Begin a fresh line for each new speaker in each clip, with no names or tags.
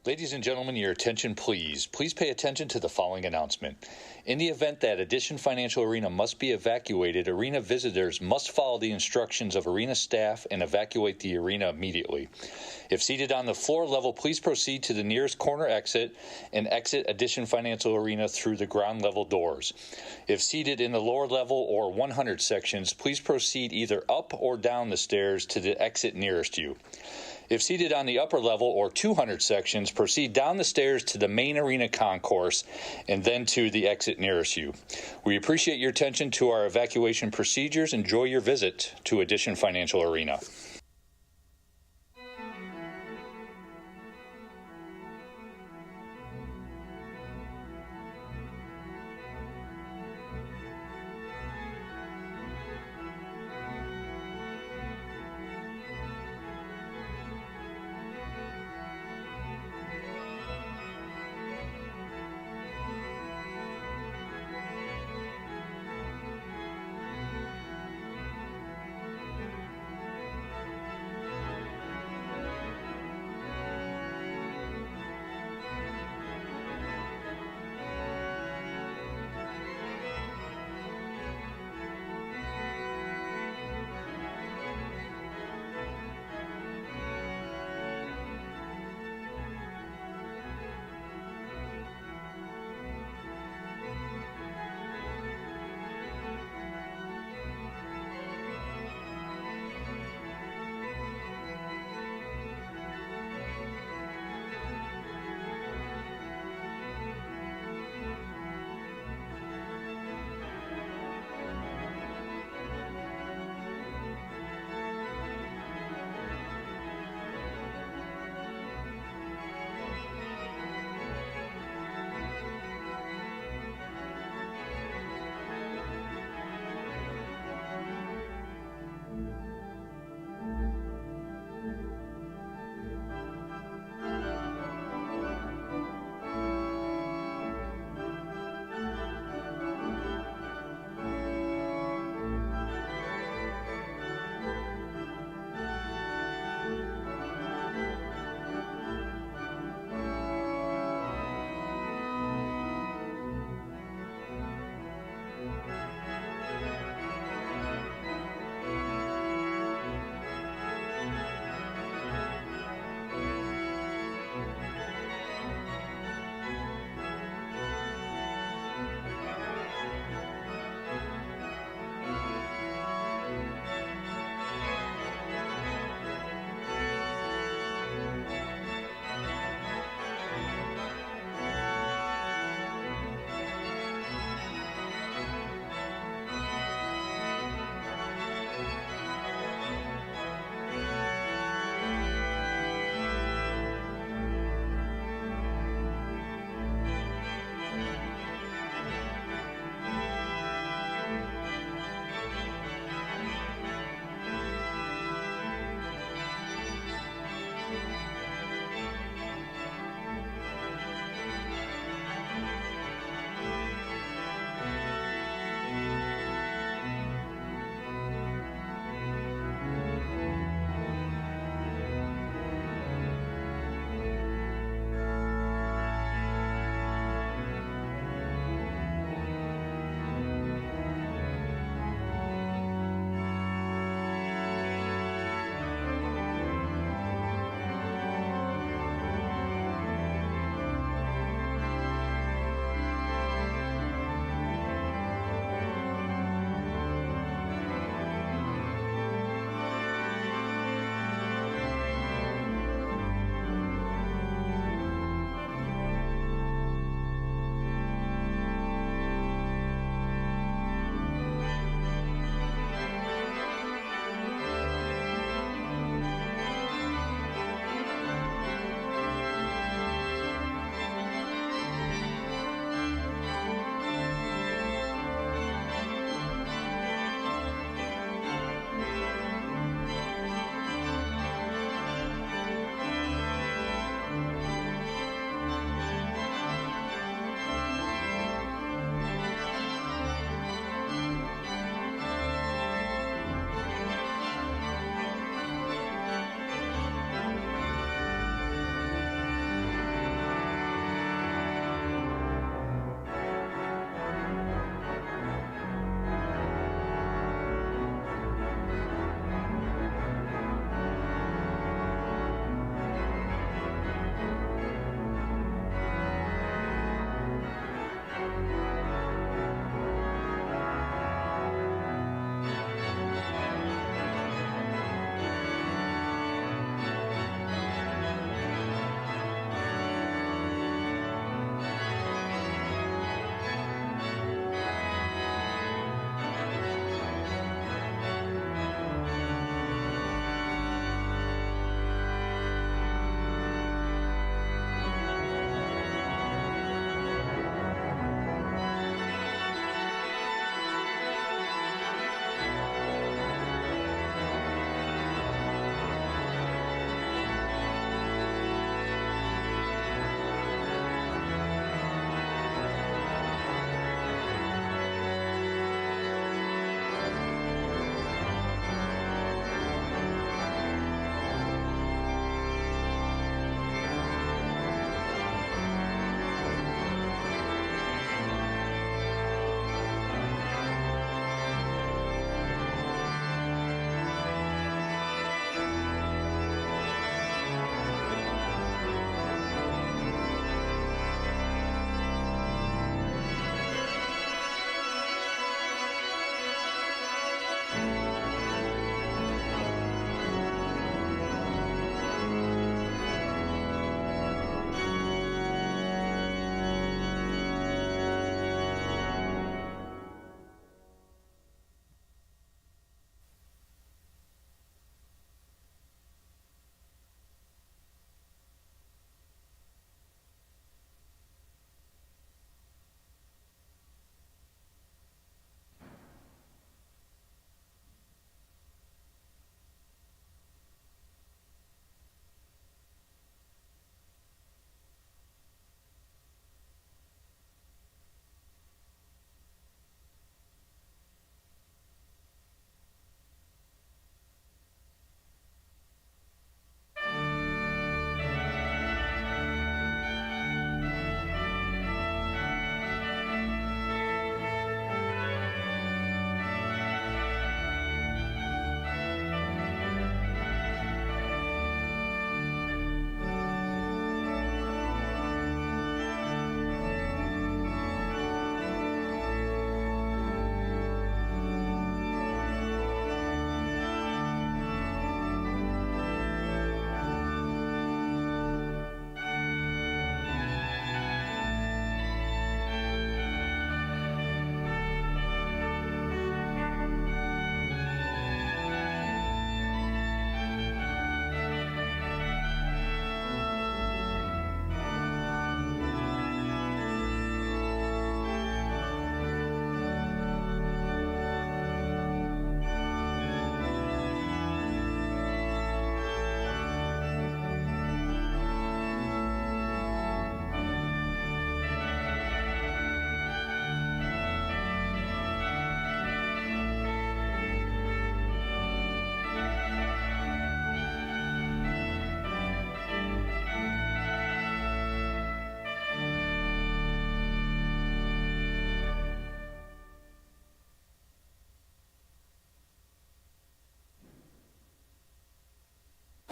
Ladies and gentlemen, your attention please. Please pay attention to the following announcement. In the event that Addition Financial Arena must be evacuated, arena visitors must follow the instructions of arena staff and evacuate the arena immediately. If seated on the floor level, please proceed to the nearest corner exit and exit Addition Financial Arena through the ground level doors. If seated in the lower level or 100 sections, please proceed either up or down the stairs to the exit nearest you. If seated on the upper level or 200 sections, proceed down the stairs to the main arena concourse and then to the exit nearest you. We appreciate your attention to our evacuation procedures. Enjoy your visit to Addition Financial Arena.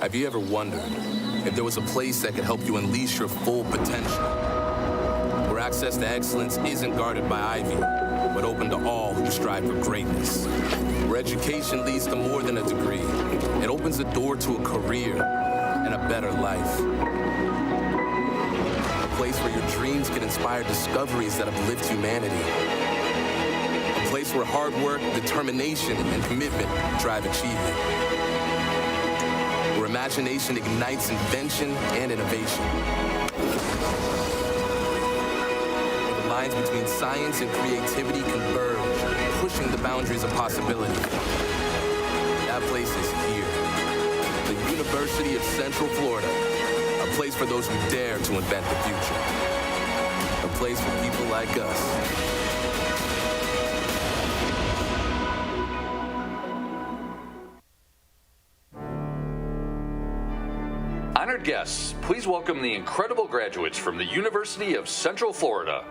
Have you ever wondered if there was a place that could help you unleash your full potential? Where access to excellence isn't guarded by ivy, but open to all who strive for greatness. Where education leads to more than a degree. It opens the door to a career and a better life. A place where your dreams can inspire discoveries that uplift humanity. A place where hard work, determination, and commitment drive achievement. Where imagination ignites invention and innovation. Where the lines between science and creativity converge, pushing the boundaries of possibility. That place is here. The University of Central Florida. A place for those who dare to invent the future. A place for people like us.
Honored guests, please welcome the incredible graduates from the University of Central Florida.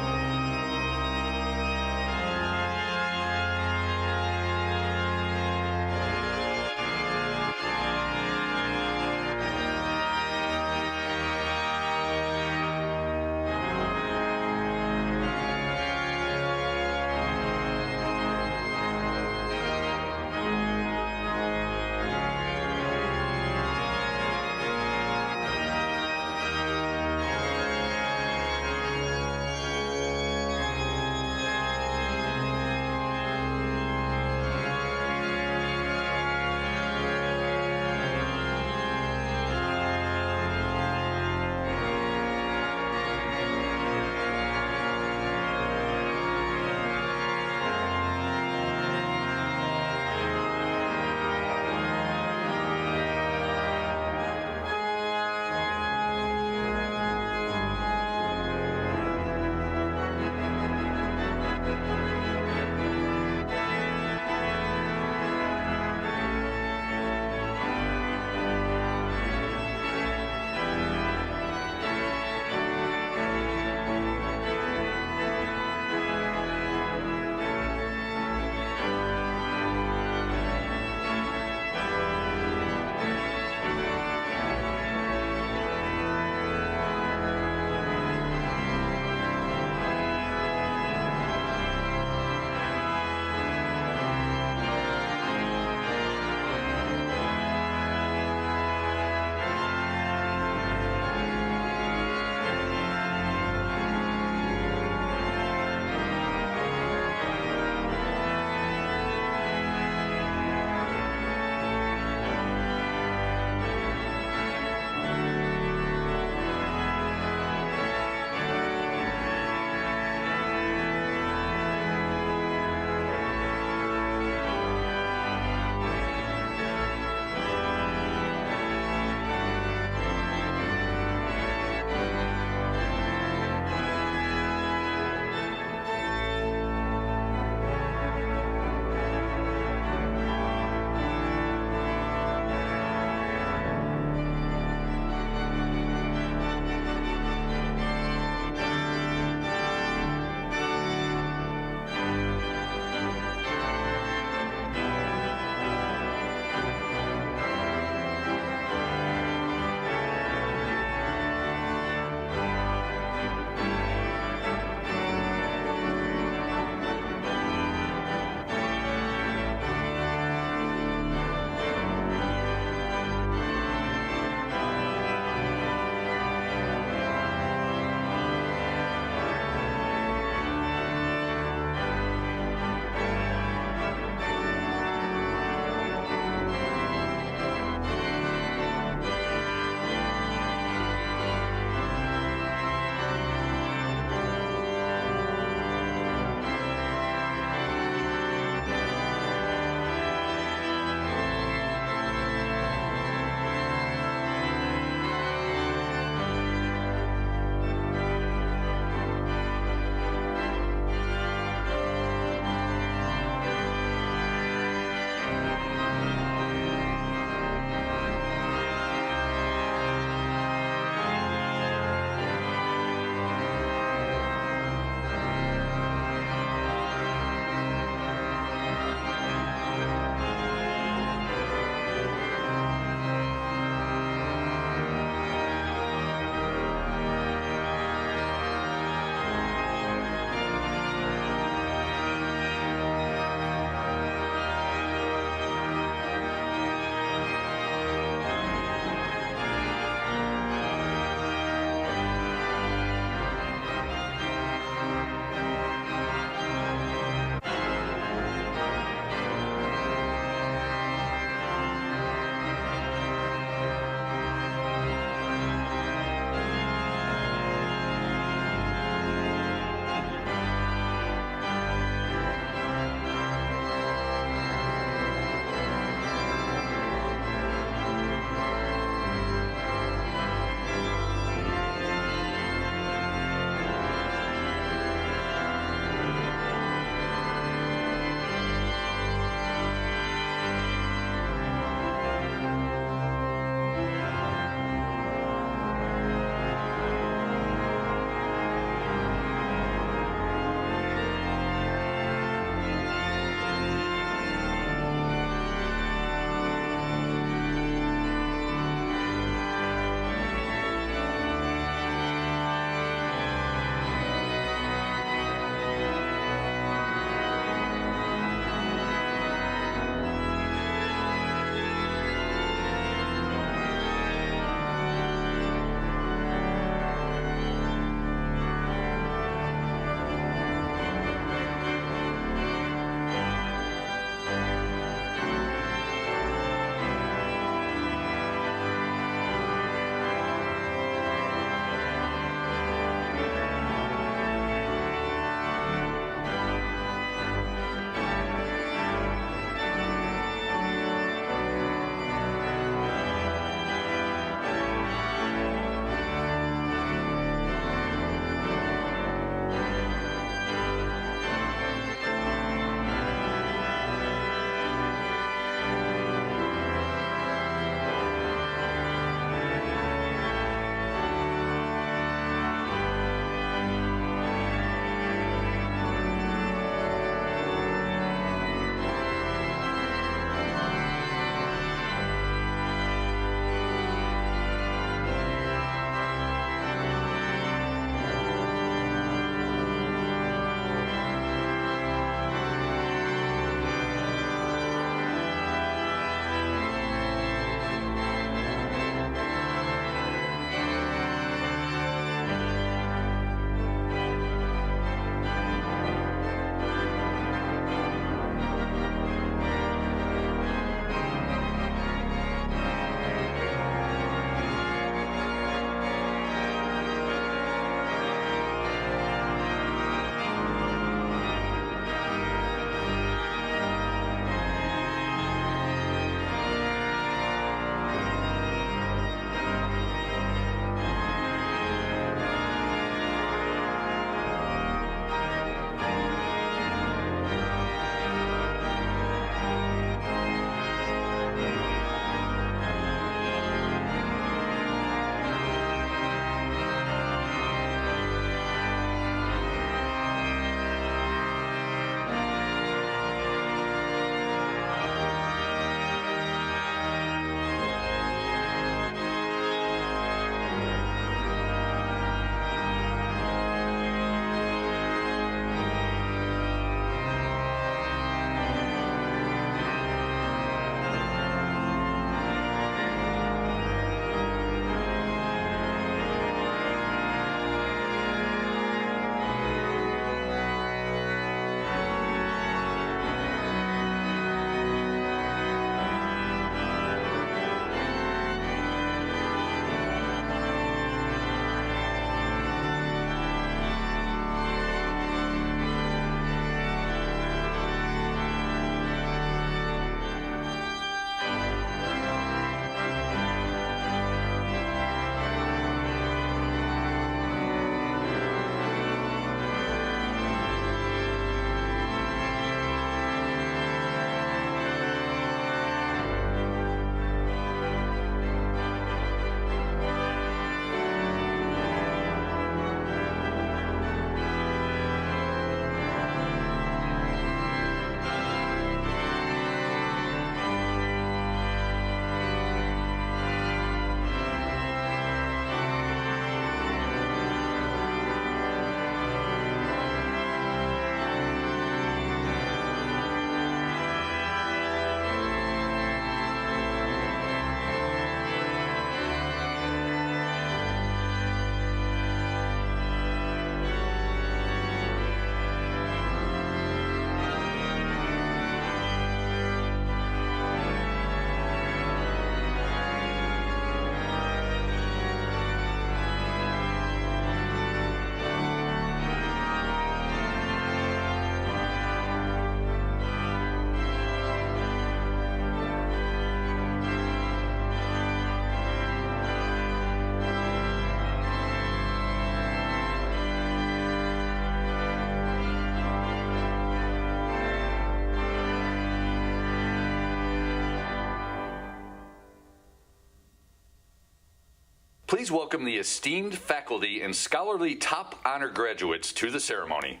Please welcome the esteemed faculty and scholarly top honor graduates to the ceremony.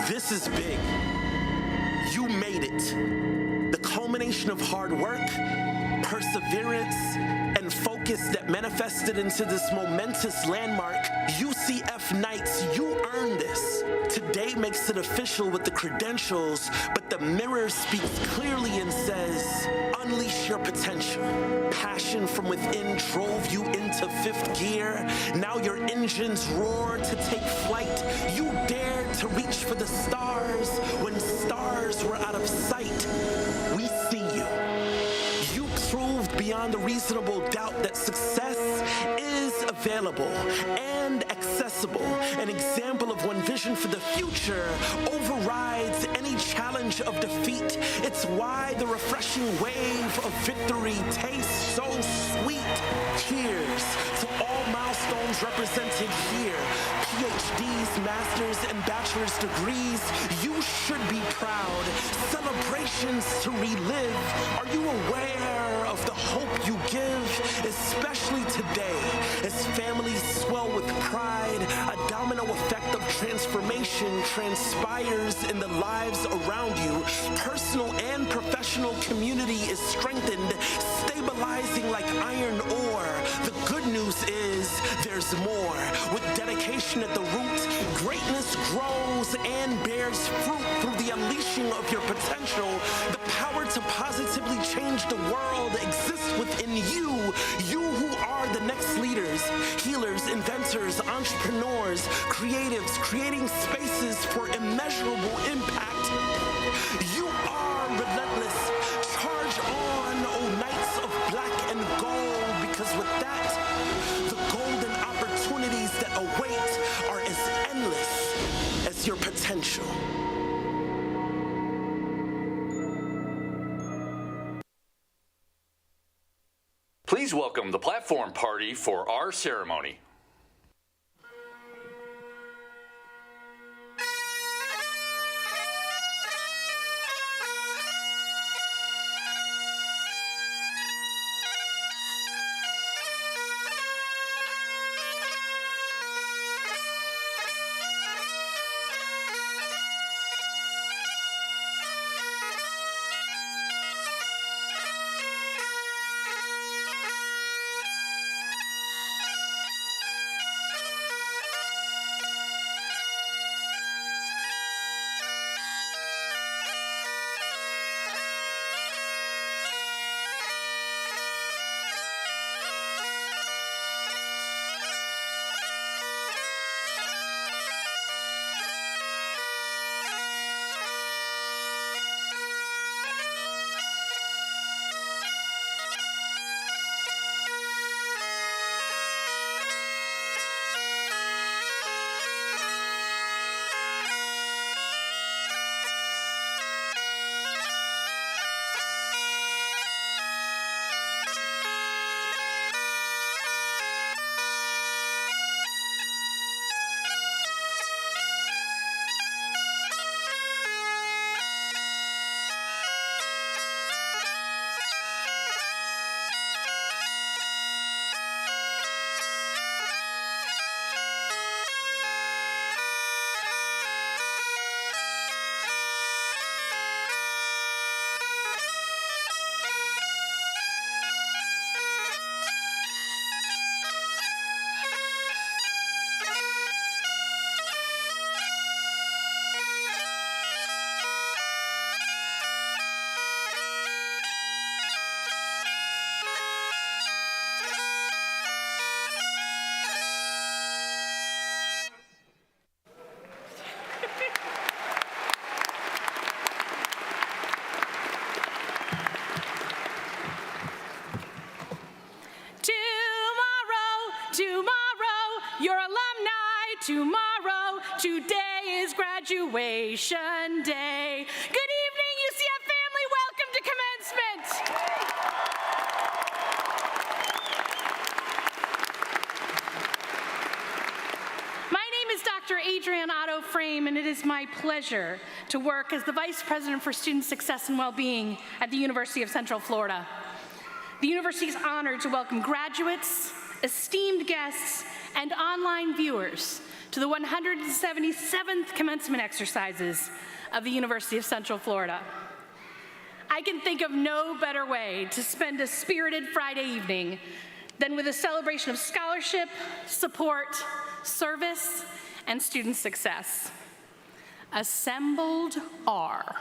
This is big. You made it. The culmination of hard work, perseverance, and focus that manifested into this momentous landmark. UCF Knights, you earned this. Today makes it official with the credentials, but the mirror speaks clearly and says, unleash your potential. Passion from within drove you into fifth gear. Now your engines roar to take flight. You dared to reach for the stars when stars were out of sight. We see you. You proved beyond a reasonable doubt that success is available and accessible. An example of when vision for the future overrides any challenge of defeat. It's why the refreshing wave of victory tastes so sweet. Cheers to all milestones represented here. PhDs, masters, and bachelor's degrees. You should be proud. Celebrations to relive. Are you aware of the hope you give? Especially today, as families swell with pride, a domino effect of transformation transpires in the lives around you. Personal and professional community is strengthened, stabilizing like iron ore. The good news is there's more. With dedication at the root, greatness grows and bears fruit through the unleashing of your potential. The power to positively change the world exists within you. You who are the next leaders, healers, inventors, entrepreneurs, creatives, creating spaces for immeasurable impact. You are relentless. Charge on, O Knights of Black and Gold, because with that, the golden opportunities that await are as endless as your potential.
Please welcome the platform party for our ceremony.
tomorrow, your alumni tomorrow. Today is graduation day. Good evening, UCF family. Welcome to Commencement. My name is Dr. Adrienne Otto Frame, and it is my pleasure to work as the Vice President for Student Success and Wellbeing at the University of Central Florida. The university is honored to welcome graduates, esteemed guests, and online viewers to the 177th commencement exercises of the University of Central Florida. I can think of no better way to spend a spirited Friday evening than with a celebration of scholarship, support, service, and student success. Assembled are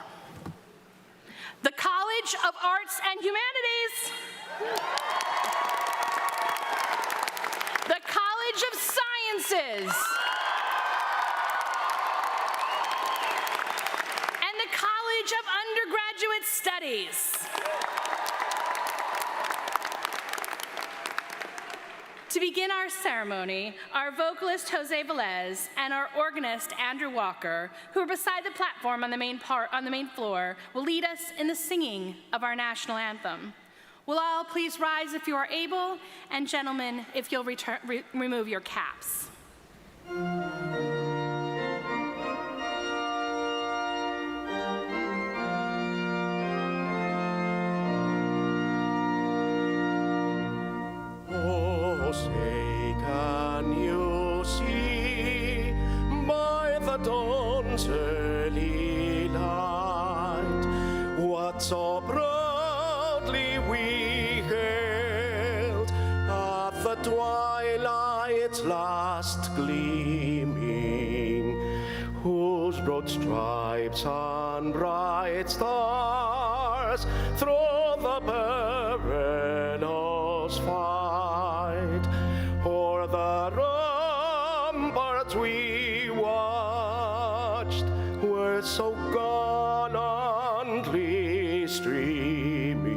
the College of Arts and Humanities, the College of Sciences, and the College of Undergraduate Studies. To begin our ceremony, our vocalist Jose Velez and our organist Andrew Walker, who are beside the platform on the main floor, will lead us in the singing of our national anthem. Will all please rise if you are able, and gentlemen, if you'll remove your caps.
Oh, say, can you see by the dawn's early light what so proudly we hailed at the twilight's last gleaming, whose broad stripes and bright stars through the perilous fight o'er the ramparts we watched were so gallantly streaming,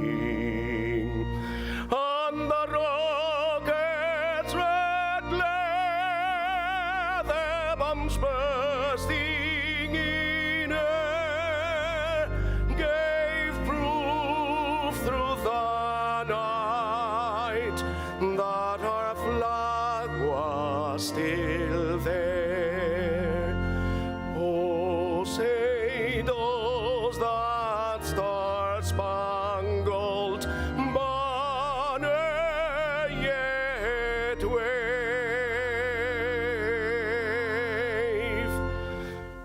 and the rockets' red glare, their bombs bursting in air, gave proof through the night that our flag was still there. Oh, say does that star-spangled banner yet wave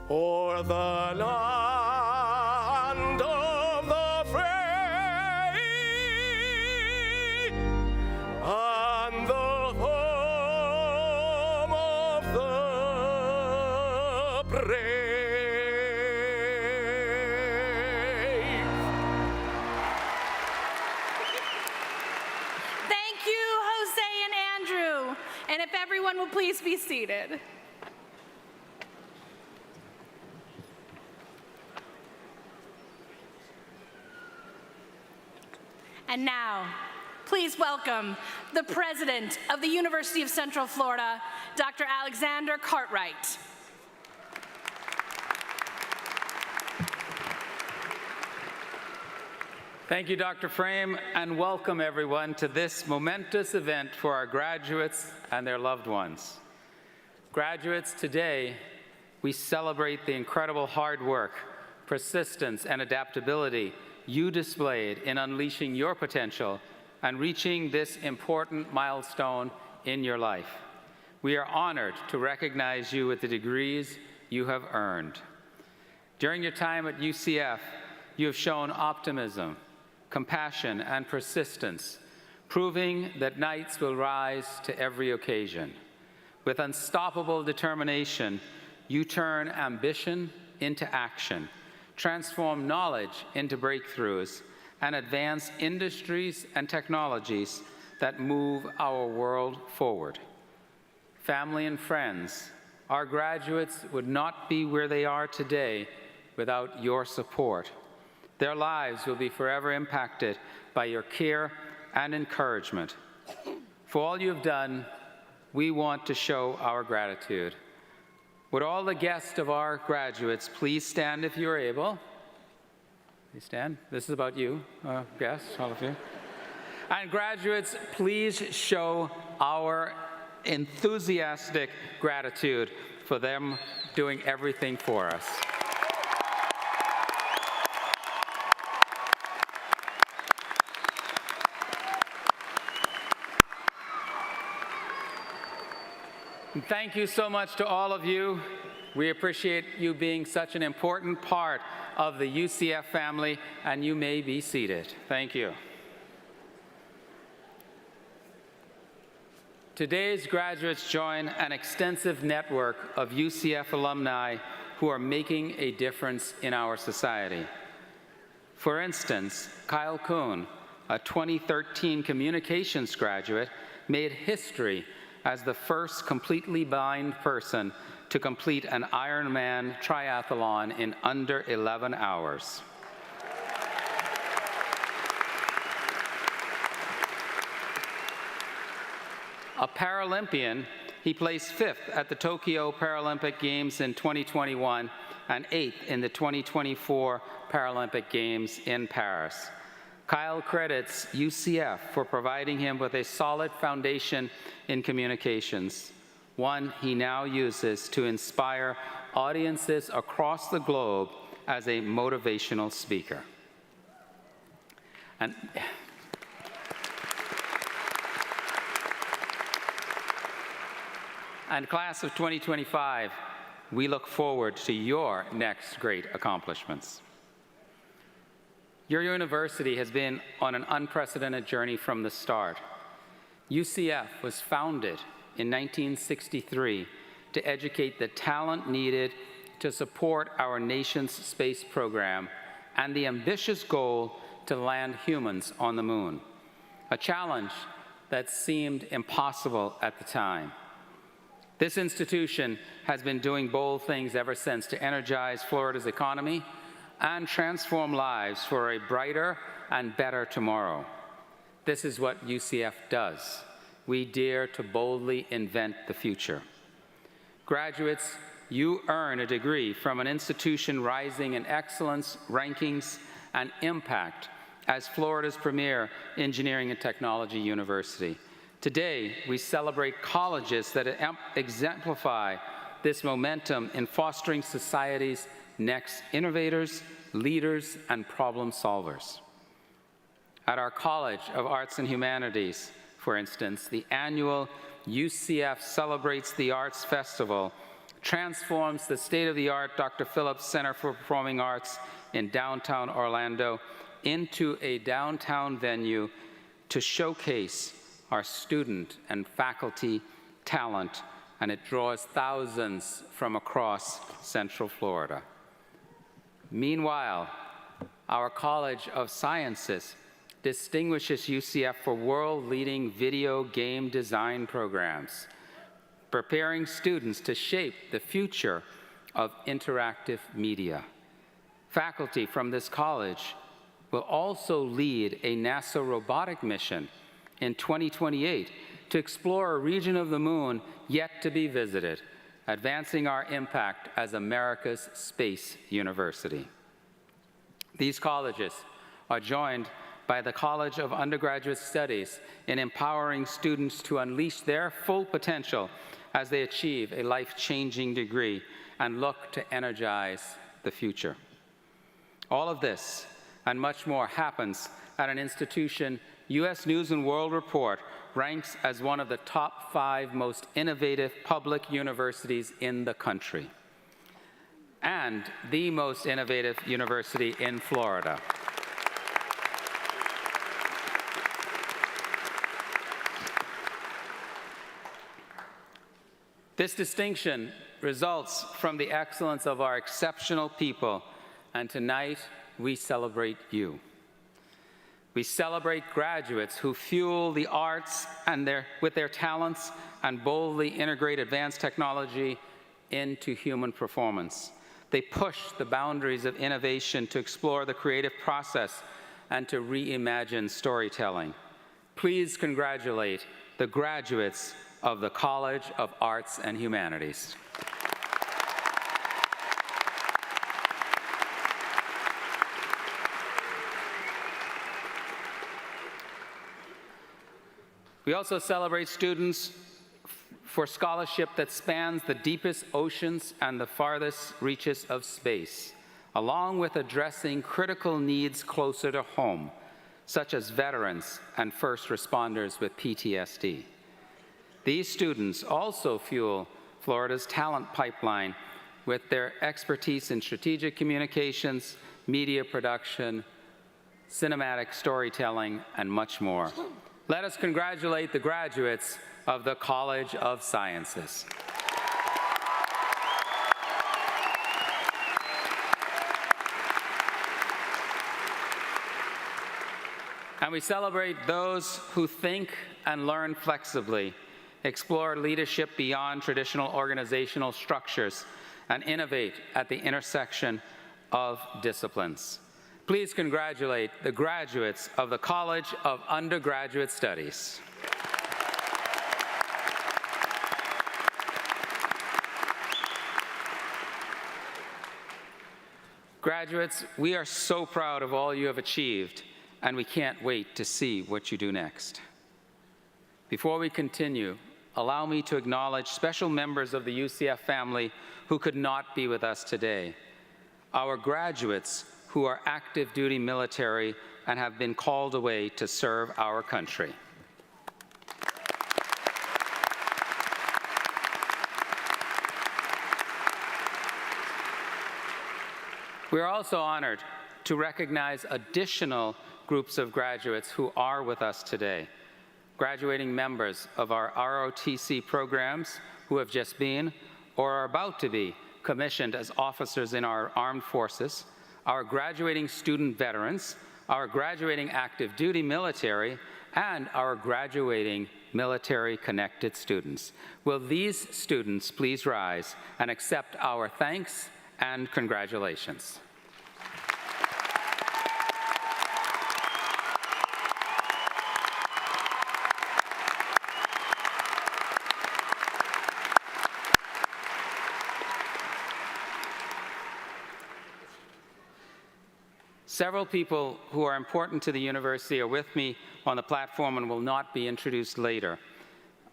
o'er the land of the free and the home of the brave?
Thank you, Jose and Andrew. And if everyone will please be seated. And now, please welcome the President of the University of Central Florida, Dr. Alexander Cartwright.
Thank you, Dr. Frame, and welcome everyone to this momentous event for our graduates and their loved ones. Graduates, today we celebrate the incredible hard work, persistence, and adaptability you displayed in unleashing your potential and reaching this important milestone in your life. We are honored to recognize you with the degrees you have earned. During your time at UCF, you have shown optimism, compassion, and persistence, proving that knights will rise to every occasion. With unstoppable determination, you turn ambition into action, transform knowledge into breakthroughs, and advance industries and technologies that move our world forward. Family and friends, our graduates would not be where they are today without your support. Their lives will be forever impacted by your care and encouragement. For all you have done, we want to show our gratitude. Would all the guests of our graduates please stand if you're able? Please stand. This is about you, guests, all of you. And graduates, please show our enthusiastic gratitude for them doing everything for us. And thank you so much to all of you. We appreciate you being such an important part of the UCF family, and you may be seated. Thank you. Today's graduates join an extensive network of UCF alumni who are making a difference in our society. For instance, Kyle Kuhn, a 2013 communications graduate, made history as the first completely blind person to complete an Ironman triathlon in under 11 hours. A Paralympian, he placed 5th at the Tokyo Paralympic Games in 2021 and 8th in the 2024 Paralympic Games in Paris. Kyle credits UCF for providing him with a solid foundation in communications, one he now uses to inspire audiences across the globe as a motivational speaker. And class of 2025, we look forward to your next great accomplishments. Your university has been on an unprecedented journey from the start. UCF was founded in 1963 to educate the talent needed to support our nation's space program and the ambitious goal to land humans on the moon, a challenge that seemed impossible at the time. This institution has been doing bold things ever since to energize Florida's economy and transform lives for a brighter and better tomorrow. This is what UCF does. We dare to boldly invent the future. Graduates, you earn a degree from an institution rising in excellence, rankings, and impact as Florida's premier engineering and technology university. Today, we celebrate colleges that exemplify this momentum in fostering society's next innovators, leaders, and problem solvers. At our College of Arts and Humanities, for instance, the annual UCF Celebrates the Arts Festival transforms the state-of-the-art Dr. Phillips Center for Performing Arts in downtown Orlando into a downtown venue to showcase our student and faculty talent, and it draws thousands from across Central Florida. Meanwhile, our College of Sciences distinguishes UCF for world-leading video game design programs, preparing students to shape the future of interactive media. Faculty from this college will also lead a NASA robotic mission in 2028 to explore a region of the moon yet to be visited, advancing our impact as America's space university. These colleges are joined by the College of Undergraduate Studies in empowering students to unleash their full potential as they achieve a life-changing degree and look to energize the future. All of this and much more happens at an institution U.S. News & World Report ranks as one of the top 5 most innovative public universities in the country, and the most innovative university in Florida. This distinction results from the excellence of our exceptional people, and tonight we celebrate you. We celebrate graduates who fuel the arts and with their talents and boldly integrate advanced technology into human performance. They push the boundaries of innovation to explore the creative process and to reimagine storytelling. Please congratulate the graduates of the College of Arts and Humanities. We also celebrate students for scholarship that spans the deepest oceans and the farthest reaches of space, along with addressing critical needs closer to home, such as veterans and first responders with PTSD. These students also fuel Florida's talent pipeline with their expertise in strategic communications, media production, cinematic storytelling, and much more. Let us congratulate the graduates of the College of Sciences. And we celebrate those who think and learn flexibly, explore leadership beyond traditional organizational structures, and innovate at the intersection of disciplines. Please congratulate the graduates of the College of Undergraduate Studies. Graduates, we are so proud of all you have achieved, and we can't wait to see what you do next. Before we continue, allow me to acknowledge special members of the UCF family who could not be with us today. Our graduates who are active duty military and have been called away to serve our country. We are also honored to recognize additional groups of graduates who are with us today. Graduating members of our ROTC programs who have just been or are about to be commissioned as officers in our armed forces, our graduating student veterans, our graduating active duty military, and our graduating military-connected students. Will these students please rise and accept our thanks and congratulations. Several people who are important to the university are with me on the platform and will not be introduced later.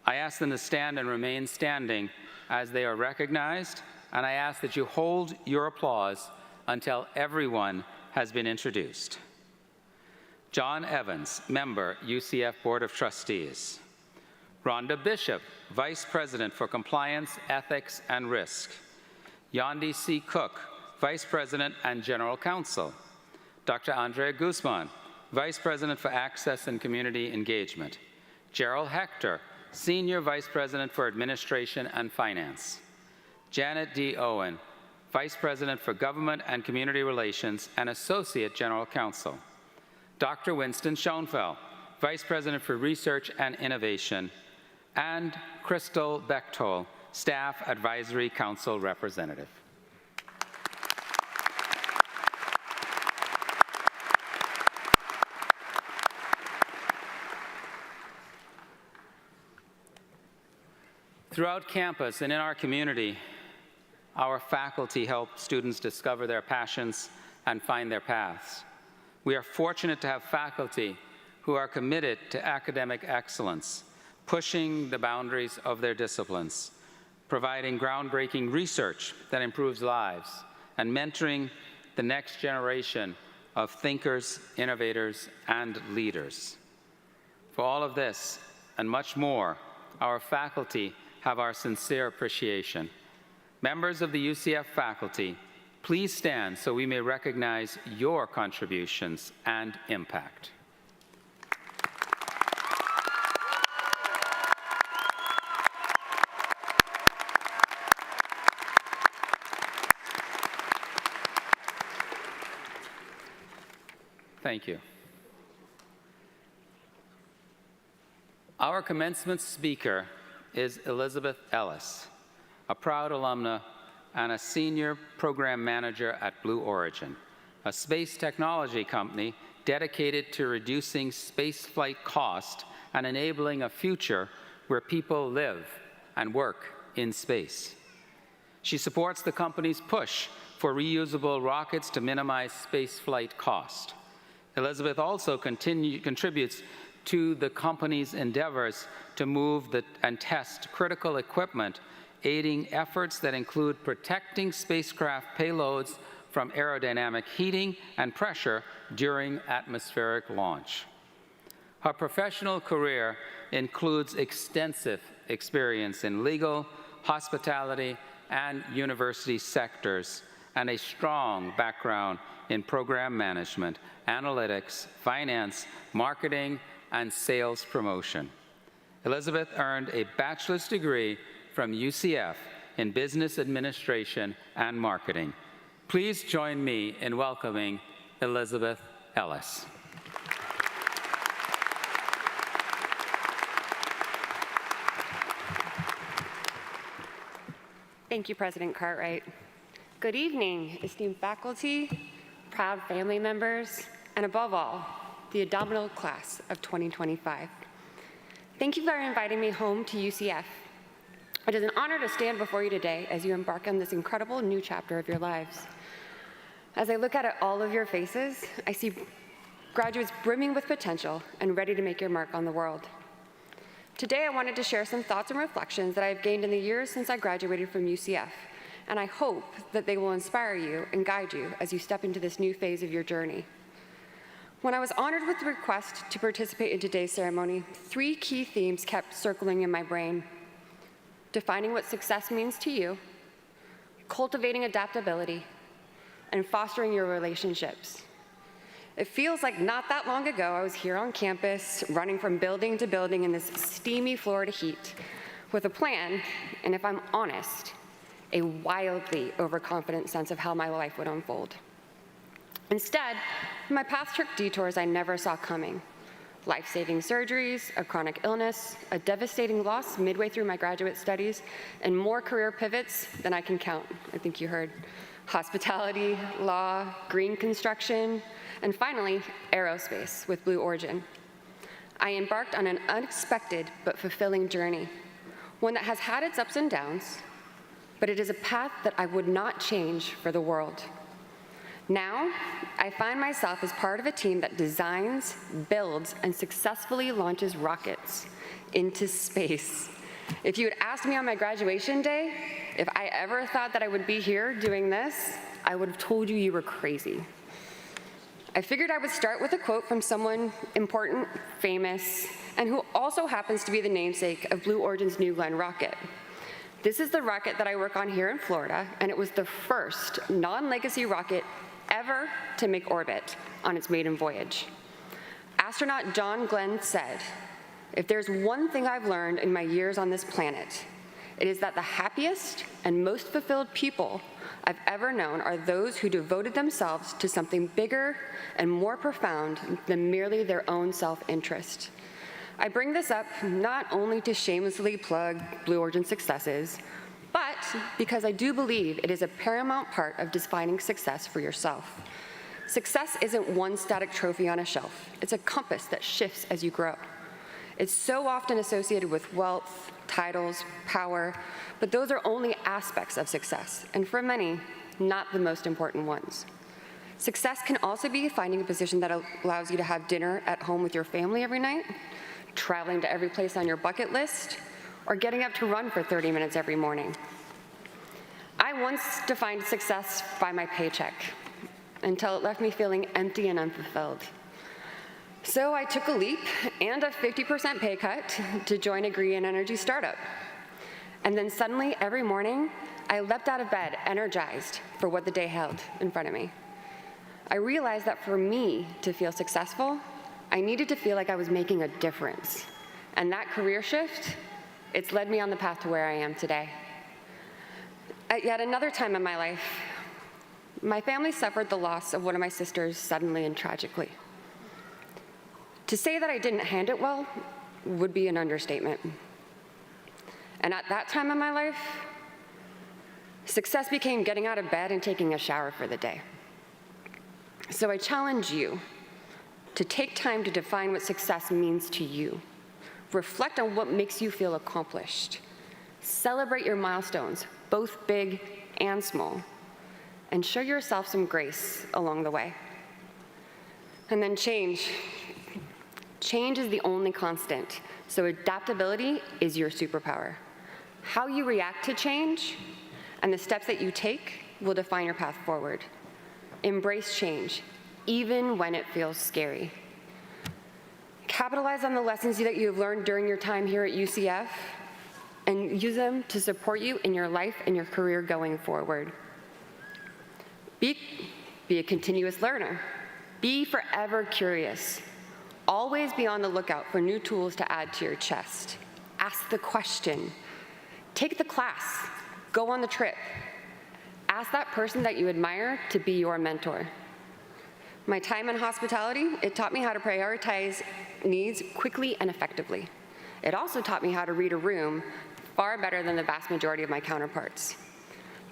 I ask them to stand and remain standing as they are recognized, and I ask that you hold your applause until everyone has been introduced. John Evans, member, UCF Board of Trustees. Rhonda Bishop, Vice President for Compliance, Ethics, and Risk. Yandi C. Cook, Vice President and General Counsel. Dr. Andrea Guzman, Vice President for Access and Community Engagement. Gerald Hector, Senior Vice President for Administration and Finance. Janet D. Owen, Vice President for Government and Community Relations and Associate General Counsel. Dr. Winston Schoenfeld, Vice President for Research and Innovation. And Crystal Bechtold, Staff Advisory Council Representative. Throughout campus and in our community, our faculty help students discover their passions and find their paths. We are fortunate to have faculty who are committed to academic excellence, pushing the boundaries of their disciplines, providing groundbreaking research that improves lives, and mentoring the next generation of thinkers, innovators, and leaders. For all of this and much more, our faculty have our sincere appreciation. Members of the UCF faculty, please stand so we may recognize your contributions and impact. Thank you. Our commencement speaker is Elizabeth Ellis, a proud alumna and a senior program manager at Blue Origin, a space technology company dedicated to reducing spaceflight cost and enabling a future where people live and work in space. She supports the company's push for reusable rockets to minimize spaceflight cost. Elizabeth also contributes to the company's endeavors to move and test critical equipment, aiding efforts that include protecting spacecraft payloads from aerodynamic heating and pressure during atmospheric launch. Her professional career includes extensive experience in legal, hospitality, and university sectors, and a strong background in program management, analytics, finance, marketing, and sales promotion. Elizabeth earned a bachelor's degree from UCF in business administration and marketing. Please join me in welcoming Elizabeth Ellis.
Thank you, President Cartwright. Good evening, esteemed faculty, proud family members, and above all, the indomitable class of 2025. Thank you for inviting me home to UCF. It is an honor to stand before you today as you embark on this incredible new chapter of your lives. As I look at all of your faces, I see graduates brimming with potential and ready to make your mark on the world. Today, I wanted to share some thoughts and reflections that I've gained in the years since I graduated from UCF, and I hope that they will inspire you and guide you as you step into this new phase of your journey. When I was honored with the request to participate in today's ceremony, 3 key themes kept circling in my brain: defining what success means to you, cultivating adaptability, and fostering your relationships. It feels like not that long ago, I was here on campus, running from building to building in this steamy Florida heat with a plan, and if I'm honest, a wildly overconfident sense of how my life would unfold. Instead, my path took detours I never saw coming. Life-saving surgeries, a chronic illness, a devastating loss midway through my graduate studies, and more career pivots than I can count. I think you heard. Hospitality, law, green construction, and finally, aerospace with Blue Origin. I embarked on an unexpected but fulfilling journey, one that has had its ups and downs, but it is a path that I would not change for the world. Now, I find myself as part of a team that designs, builds, and successfully launches rockets into space. If you had asked me on my graduation day if I ever thought that I would be here doing this, I would have told you you were crazy. I figured I would start with a quote from someone important, famous, and who also happens to be the namesake of Blue Origin's New Glenn rocket. This is the rocket that I work on here in Florida, and it was the first non-legacy rocket ever to make orbit on its maiden voyage. Astronaut John Glenn said, "If there's one thing I've learned in my years on this planet, it is that the happiest and most fulfilled people I've ever known are those who devoted themselves to something bigger and more profound than merely their own self-interest." I bring this up not only to shamelessly plug Blue Origin successes, but because I do believe it is a paramount part of defining success for yourself. Success isn't one static trophy on a shelf. It's a compass that shifts as you grow. It's so often associated with wealth, titles, power, but those are only aspects of success, and for many, not the most important ones. Success can also be finding a position that allows you to have dinner at home with your family every night, traveling to every place on your bucket list, or getting up to run for 30 minutes every morning. I once defined success by my paycheck until it left me feeling empty and unfulfilled. So I took a leap and a 50% pay cut to join a green energy startup. And then suddenly, every morning, I leapt out of bed, energized for what the day held in front of me. I realized that for me to feel successful, I needed to feel like I was making a difference. And that career shift, it's led me on the path to where I am today. At yet another time in my life, my family suffered the loss of one of my sisters suddenly and tragically. To say that I didn't handle it well would be an understatement. And at that time in my life, success became getting out of bed and taking a shower for the day. So I challenge you to take time to define what success means to you. Reflect on what makes you feel accomplished. Celebrate your milestones, both big and small, and show yourself some grace along the way. And then change. Change is the only constant, so adaptability is your superpower. How you react to change and the steps that you take will define your path forward. Embrace change, even when it feels scary. Capitalize on the lessons that you have learned during your time here at UCF and use them to support you in your life and your career going forward. Be a continuous learner. Be forever curious. Always be on the lookout for new tools to add to your chest. Ask the question. Take the class. Go on the trip. Ask that person that you admire to be your mentor. My time in hospitality, it taught me how to prioritize needs quickly and effectively. It also taught me how to read a room far better than the vast majority of my counterparts.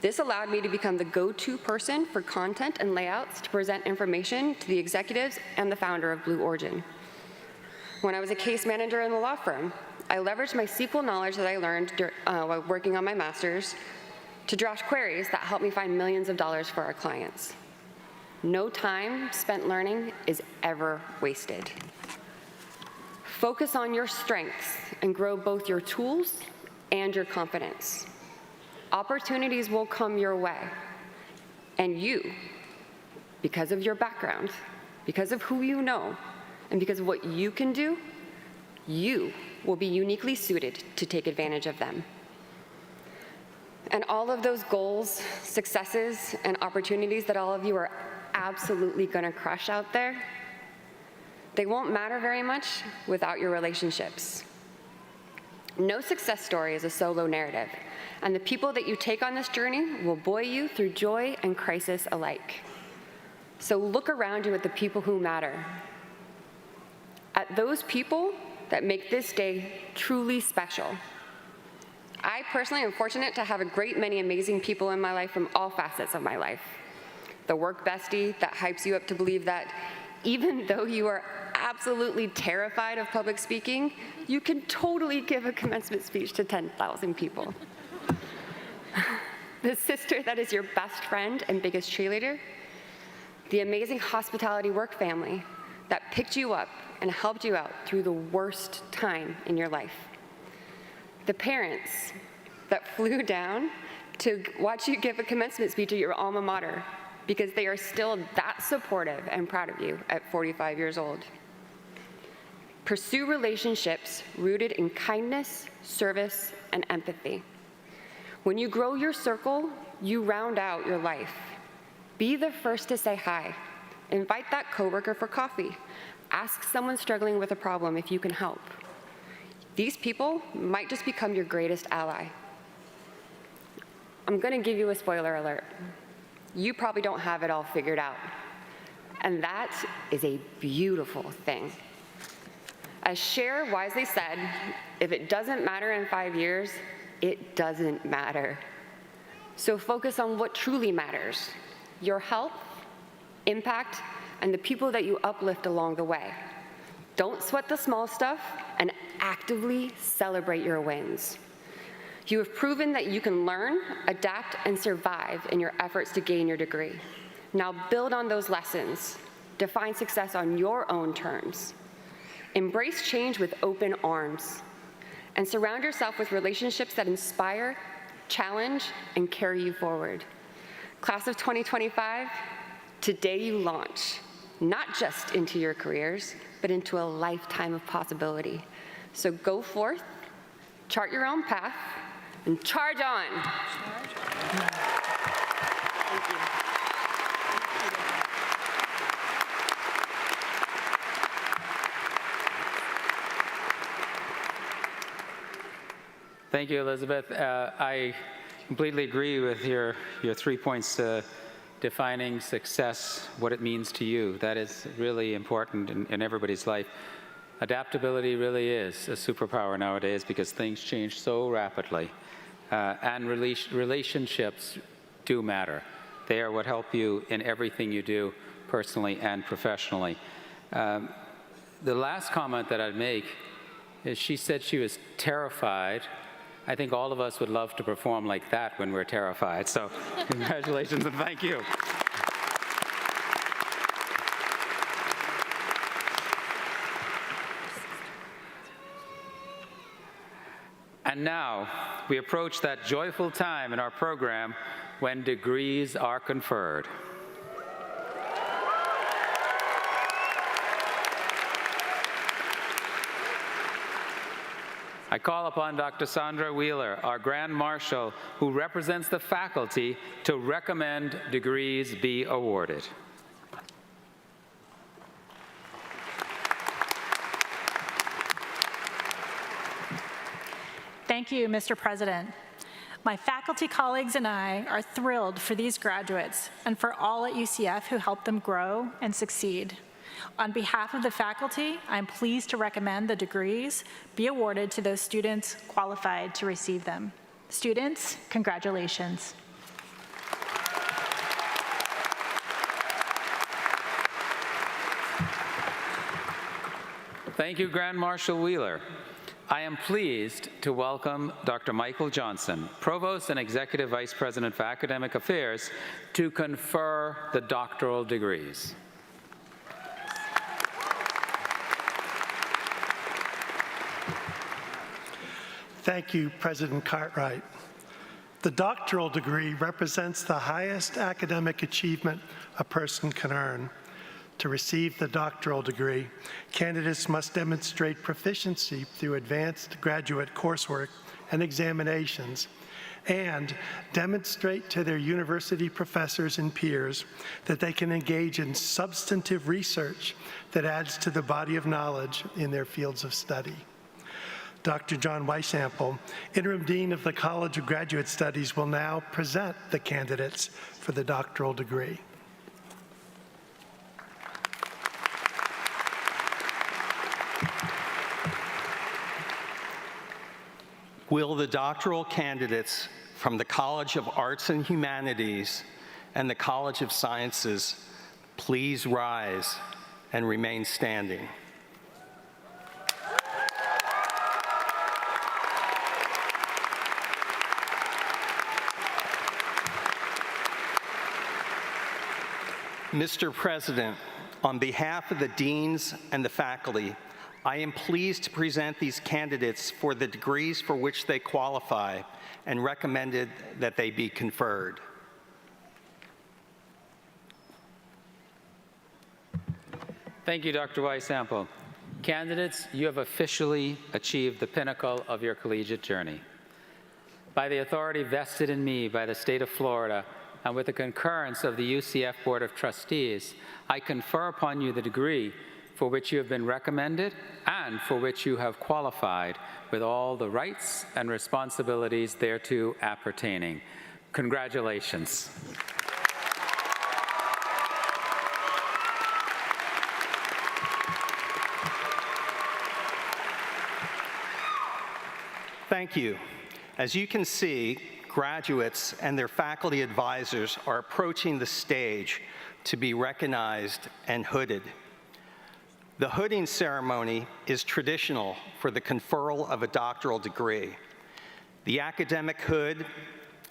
This allowed me to become the go-to person for content and layouts to present information to the executives and the founder of Blue Origin. When I was a case manager in the law firm, I leveraged my SQL knowledge that I learned while working on my master's to draft queries that helped me find millions of dollars for our clients. No time spent learning is ever wasted. Focus on your strengths and grow both your tools and your confidence. Opportunities will come your way, and you, because of your background, because of who you know, and because of what you can do, you will be uniquely suited to take advantage of them. And all of those goals, successes, and opportunities that all of you are absolutely gonna crush out there, they won't matter very much without your relationships. No success story is a solo narrative, and the people that you take on this journey will buoy you through joy and crisis alike. So look around you at the people who matter, at those people that make this day truly special. I personally am fortunate to have a great many amazing people in my life from all facets of my life. The work bestie that hypes you up to believe that even though you are absolutely terrified of public speaking, you can totally give a commencement speech to 10,000 people. The sister that is your best friend and biggest cheerleader. The amazing hospitality work family that picked you up and helped you out through the worst time in your life. The parents that flew down to watch you give a commencement speech at your alma mater because they are still that supportive and proud of you at 45 years old. Pursue relationships rooted in kindness, service, and empathy. When you grow your circle, you round out your life. Be the first to say hi. Invite that coworker for coffee. Ask someone struggling with a problem if you can help. These people might just become your greatest ally. I'm gonna give you a spoiler alert. You probably don't have it all figured out. And that is a beautiful thing. As Cher wisely said, if it doesn't matter in 5 years, it doesn't matter. So focus on what truly matters: your health, impact, and the people that you uplift along the way. Don't sweat the small stuff and actively celebrate your wins. You have proven that you can learn, adapt, and survive in your efforts to gain your degree. Now build on those lessons. Define success on your own terms. Embrace change with open arms. And surround yourself with relationships that inspire, challenge, and carry you forward. Class of 2025, today you launch, not just into your careers, but into a lifetime of possibility. So go forth, chart your own path, and charge on. Thank you.
Thank you, Elizabeth. I completely agree with your 3 points defining success, what it means to you. That is really important in everybody's life. Adaptability really is a superpower nowadays because things change so rapidly. And relationships do matter. They are what help you in everything you do, personally and professionally. The last comment that I'd make She said she was terrified. I think all of us would love to perform like that when we're terrified. So congratulations and thank you. And now we approach that joyful time in our program when degrees are conferred. I call upon Dr. Sandra Wheeler, our Grand Marshal, who represents the faculty, to recommend degrees be awarded.
Thank you, Mr. President. My faculty colleagues and I are thrilled for these graduates and for all at UCF who helped them grow and succeed. On behalf of the faculty, I'm pleased to recommend the degrees be awarded to those students qualified to receive them. Students, congratulations.
Thank you, Grand Marshal Wheeler. I am pleased to welcome Dr. Michael Johnson, Provost and Executive Vice President for Academic Affairs, to confer the doctoral degrees.
Thank you, President Cartwright. The doctoral degree represents the highest academic achievement a person can earn. To receive the doctoral degree, candidates must demonstrate proficiency through advanced graduate coursework and examinations, and demonstrate to their university professors and peers that they can engage in substantive research that adds to the body of knowledge in their fields of study. Dr. John Weisample, Interim Dean of the College of Graduate Studies, will now present the candidates for the doctoral degree.
Will the doctoral candidates from the College of Arts and Humanities and the College of Sciences please rise and remain standing? Mr. President, on behalf of the deans and the faculty, I am pleased to present these candidates for the degrees for which they qualify and recommended that they be conferred.
Thank you, Dr. Weisample. Candidates, you have officially achieved the pinnacle of your collegiate journey. By the authority vested in me by the state of Florida, and with the concurrence of the UCF Board of Trustees, I confer upon you the degree for which you have been recommended and for which you have qualified with all the rights and responsibilities thereto appertaining. Congratulations.
Thank you. As you can see, graduates and their faculty advisors are approaching the stage to be recognized and hooded. The hooding ceremony is traditional for the conferral of a doctoral degree. The academic hood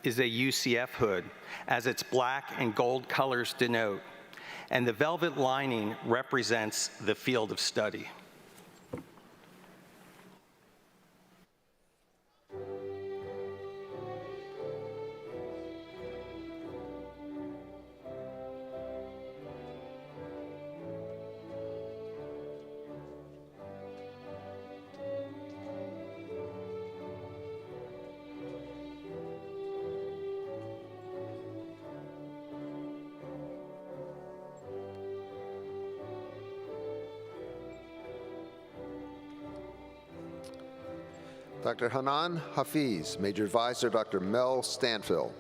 is a UCF hood, as its black and gold colors denote, and the velvet lining represents the field of study.
Dr. Hanan Hafiz, Major Advisor, Dr. Mel Stanfill.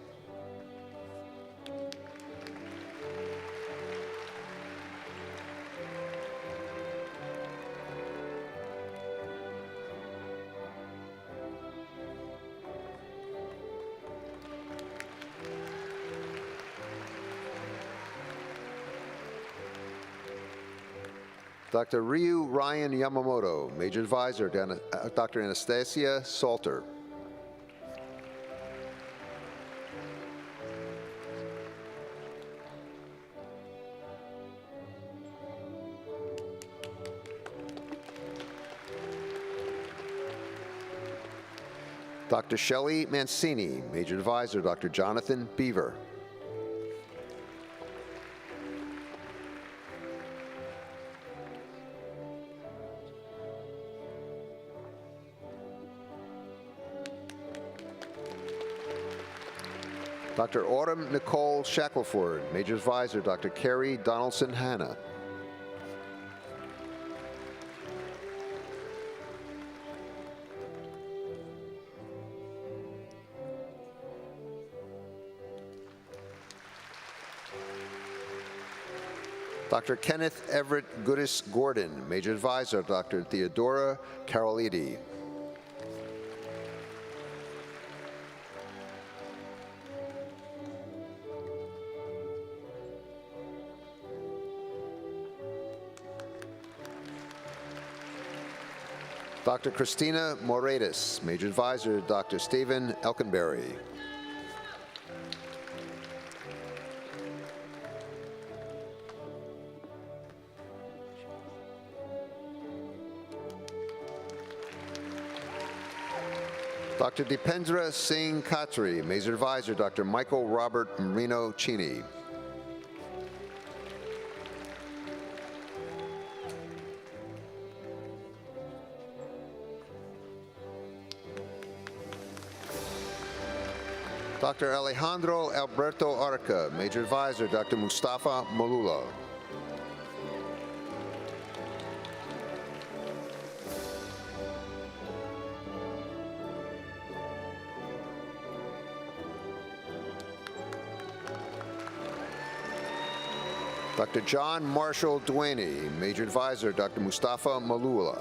Dr. Ryu Ryan Yamamoto, Major Advisor, Dr. Anastasia Salter. Dr. Shelley Mancini, Major Advisor, Dr. Jonathan Beaver. Dr. Autumn Nicole Shackelford, Major Advisor, Dr. Carrie Donaldson Hanna. Dr. Kenneth Everett Goodis Gordon, Major Advisor, Dr. Theodora Carolidi. Dr. Christina Moretis, Major Advisor, Dr. Stephen Elkenberry. Dr. Dipendra Singh Khatri, Major Advisor, Dr. Michael Robert Marino Cheney. Dr. Alejandro Alberto Arca, Major Advisor, Dr. Mustafa Malula. Dr. John Marshall Duaney, Major Advisor, Dr. Mustafa Malula.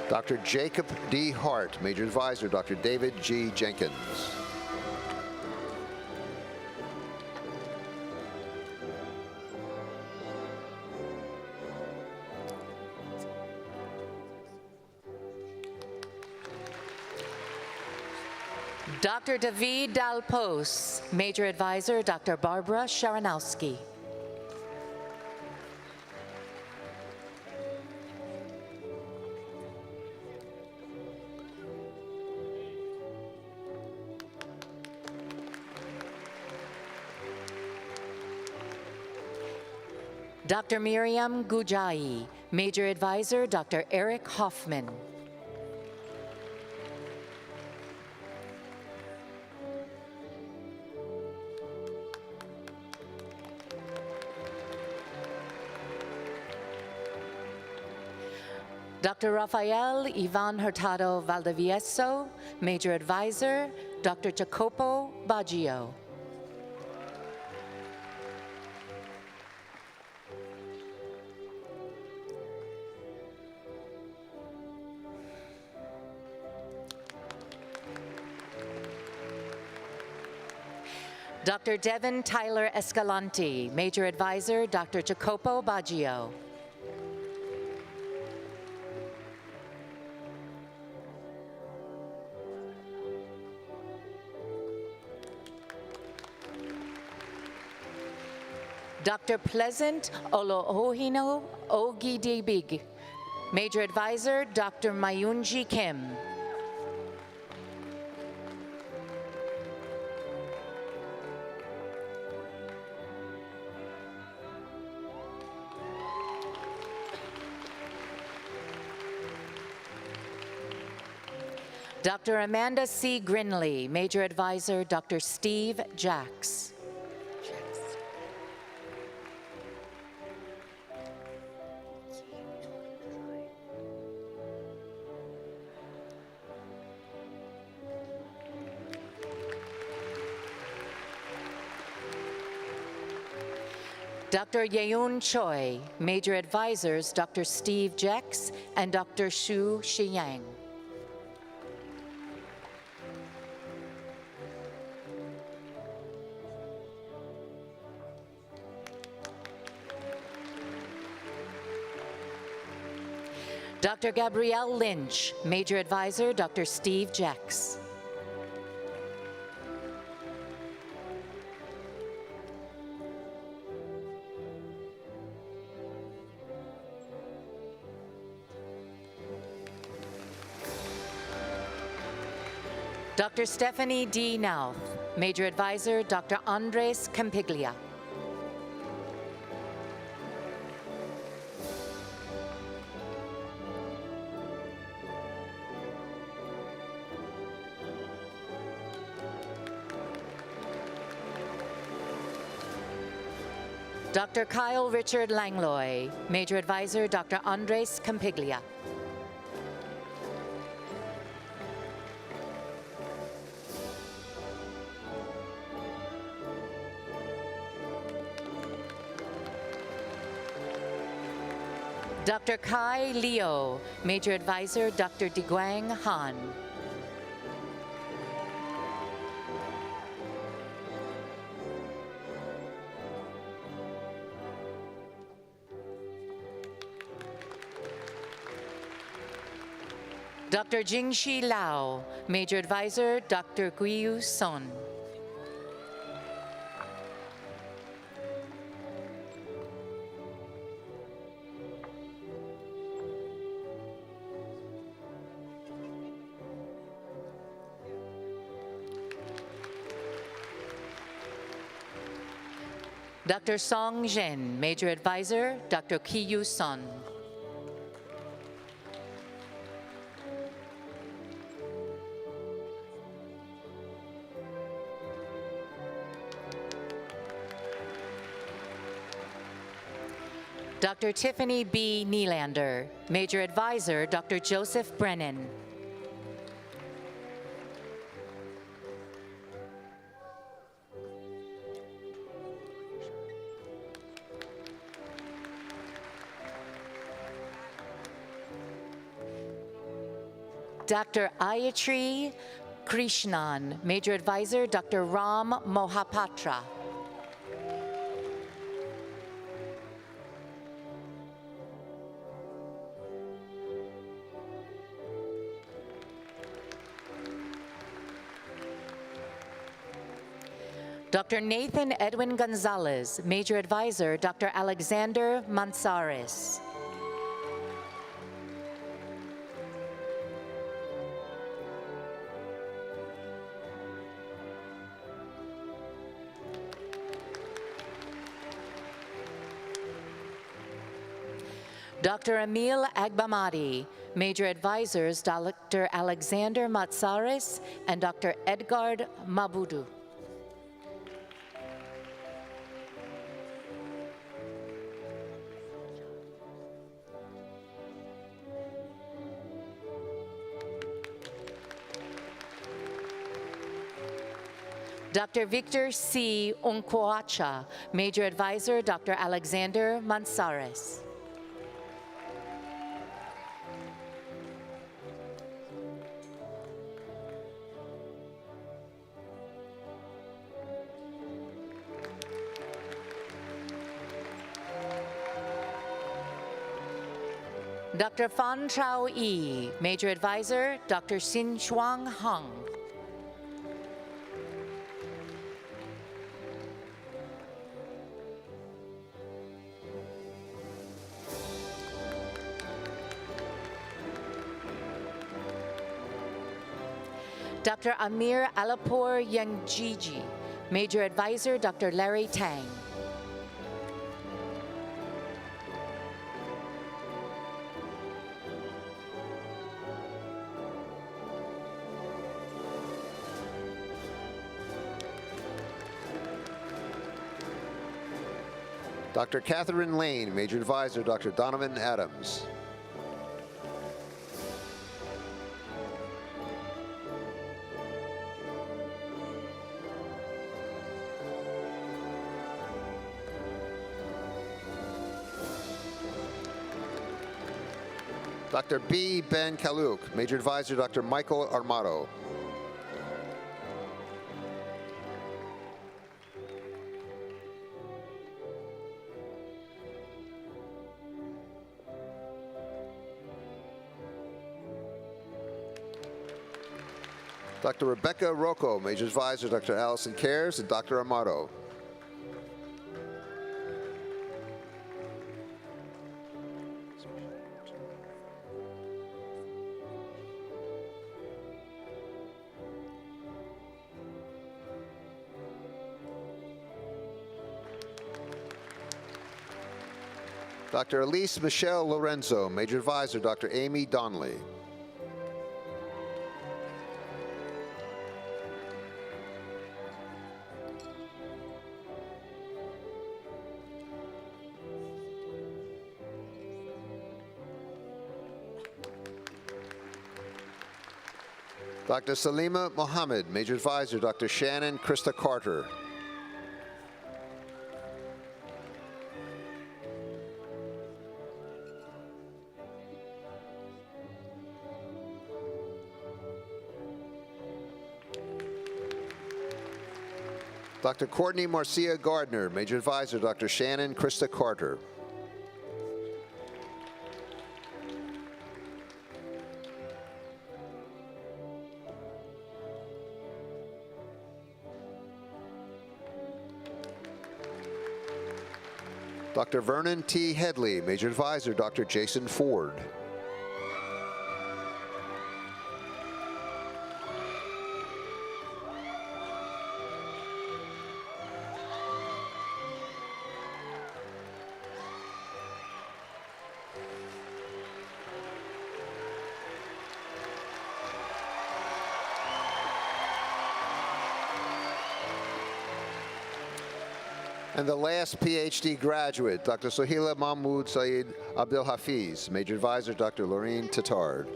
Dr. Jacob D. Hart, Major Advisor, Dr. David G. Jenkins.
Dr. David Dalpos, Major Advisor, Dr. Barbara Sharanowski. Dr. Miriam Gujai, Major Advisor, Dr. Eric Hoffman. Dr. Rafael Ivan Hurtado Valdivieso, Major Advisor, Dr. Jacopo Baggio. Dr. Devin Tyler Escalante, Major Advisor, Dr. Jacopo Baggio. Dr. Pleasant Olohino Ogidibig, Major Advisor, Dr. Mayunji Kim. Dr. Amanda C. Grinley, Major Advisor, Dr. Steve Jacks. Dr. Yeun Choi, Major Advisors Dr. Steve Jex and Dr. Xu Shiyang. Dr. Gabrielle Lynch, Major Advisor Dr. Steve Jex. Dr. Stephanie D. Nauth, Major Advisor Dr. Andres Campiglia. Dr. Kyle Richard Langlois, Major Advisor Dr. Andres Campiglia. Dr. Kai Leo, Major Advisor Dr. Diguang Han. Dr. Jingxi Lao, Major Advisor Dr. Guiyu Son. Dr. Song Zhen, Major Advisor Dr. Kiyu Son. Dr. Tiffany B. Nylander, Major Advisor Dr. Joseph Brennan. Dr. Ayatri Krishnan, Major Advisor Dr. Ram Mohapatra. Dr. Nathan Edwin Gonzalez, Major Advisor Dr. Alexander Mansares. Dr. Emil Agbamadi, Major Advisors Dr. Alexander Matsares and Dr. Edgard Mabudu. Dr. Victor C. Onkwacha, Major Advisor Dr. Alexander Mansares. Dr. Fan Chao Yi, Major Advisor Dr. Xin Shuang Hung. Dr. Amir Alapur Yangjiji, Major Advisor Dr. Larry Tang.
Dr. Catherine Lane, Major Advisor Dr. Donovan Adams. Dr. B. Ben Kalouk, Major Advisor Dr. Michael Armato. Dr. Rebecca Rocco, Major Advisor Dr. Allison Cares and Dr. Armato. Dr. Elise Michelle Lorenzo, Major Advisor Dr. Amy Donnelly. Dr. Salima Mohammed, Major Advisor Dr. Shannon Krista Carter. Dr. Courtney Marcia Gardner, Major Advisor Dr. Shannon Krista Carter. Dr. Vernon T. Headley, Major Advisor Dr. Jason Ford. And the last PhD graduate, Dr. Sohila Mahmoud Saeed Abdel Hafiz, Major Advisor Dr. Lorraine Tattard.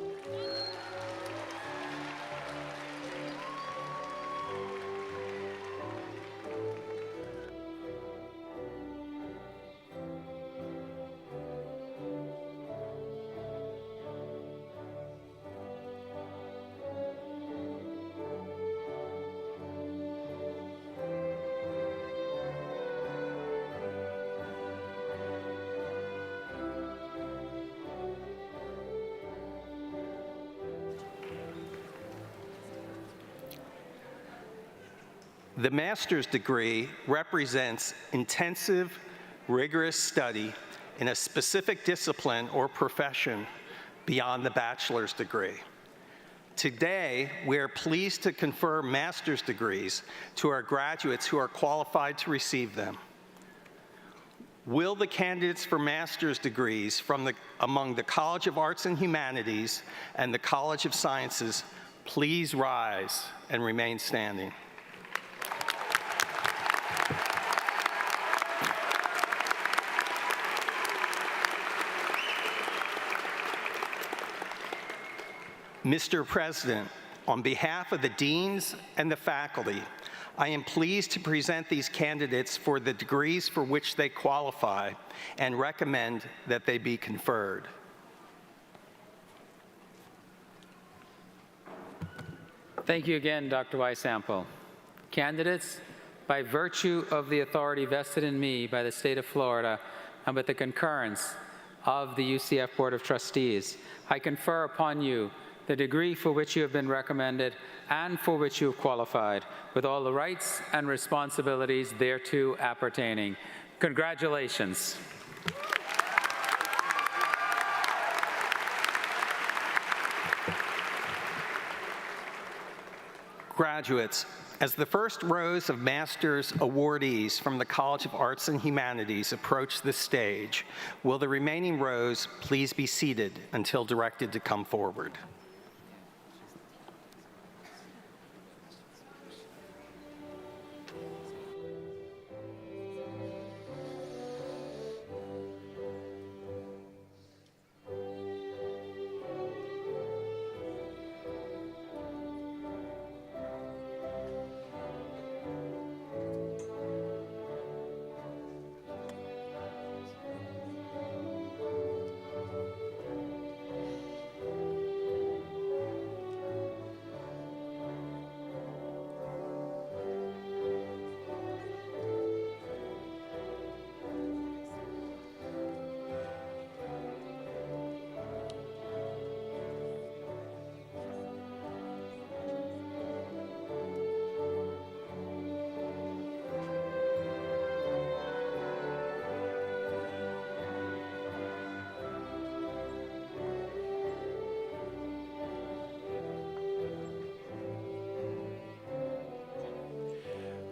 The master's degree represents intensive, rigorous study in a specific discipline or profession beyond the bachelor's degree. Today, we are pleased to confer master's degrees to our graduates who are qualified to receive them. Will the candidates for master's degrees among the College of Arts and Humanities and the College of Sciences please rise and remain standing? Mr. President, on behalf of the deans and the faculty, I am pleased to present these candidates for the degrees for which they qualify and recommend that they be conferred.
Thank you again, Dr. Weisample. Candidates, by virtue of the authority vested in me by the state of Florida and with the concurrence of the UCF Board of Trustees, I confer upon you the degree for which you have been recommended and for which you have qualified, with all the rights and responsibilities thereto appertaining. Congratulations.
Graduates, as the first rows of master's awardees from the College of Arts and Humanities approach this stage, will the remaining rows please be seated until directed to come forward.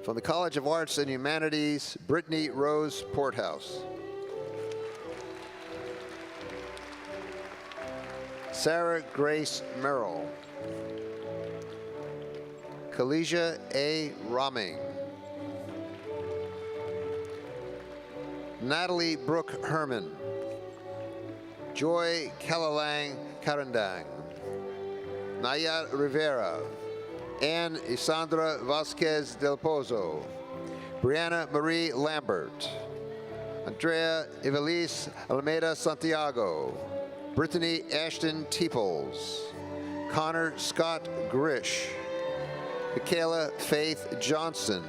From the College of Arts and Humanities, Brittany Rose Porthouse. Sarah Grace Merrill. Kalisha A. Raming. Natalie Brooke Herman. Joy Kalalang Karandang. Naya Rivera. Anne Isandra Vasquez Del Pozo. Brianna Marie Lambert. Andrea Evelise Almeida Santiago. Brittany Ashton Teeples. Connor Scott Grish. Michaela Faith Johnson.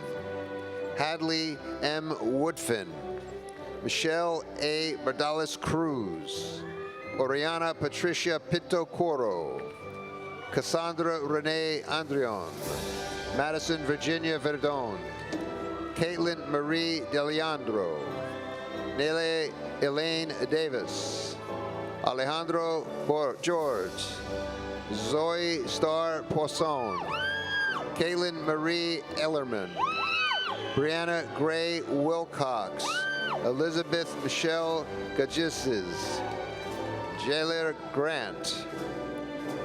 Hadley M. Woodfin. Michelle A. Bardalis Cruz. Oriana Patricia Pinto Coro. Cassandra Renee Andrion. Madison Virginia Verdon. Caitlin Marie Deleandro. Nele Elaine Davis. Alejandro George. Zoe Star Poisson. Caitlin Marie Ellerman. Brianna Gray Wilcox. Elizabeth Michelle Gajises. Jailer Grant.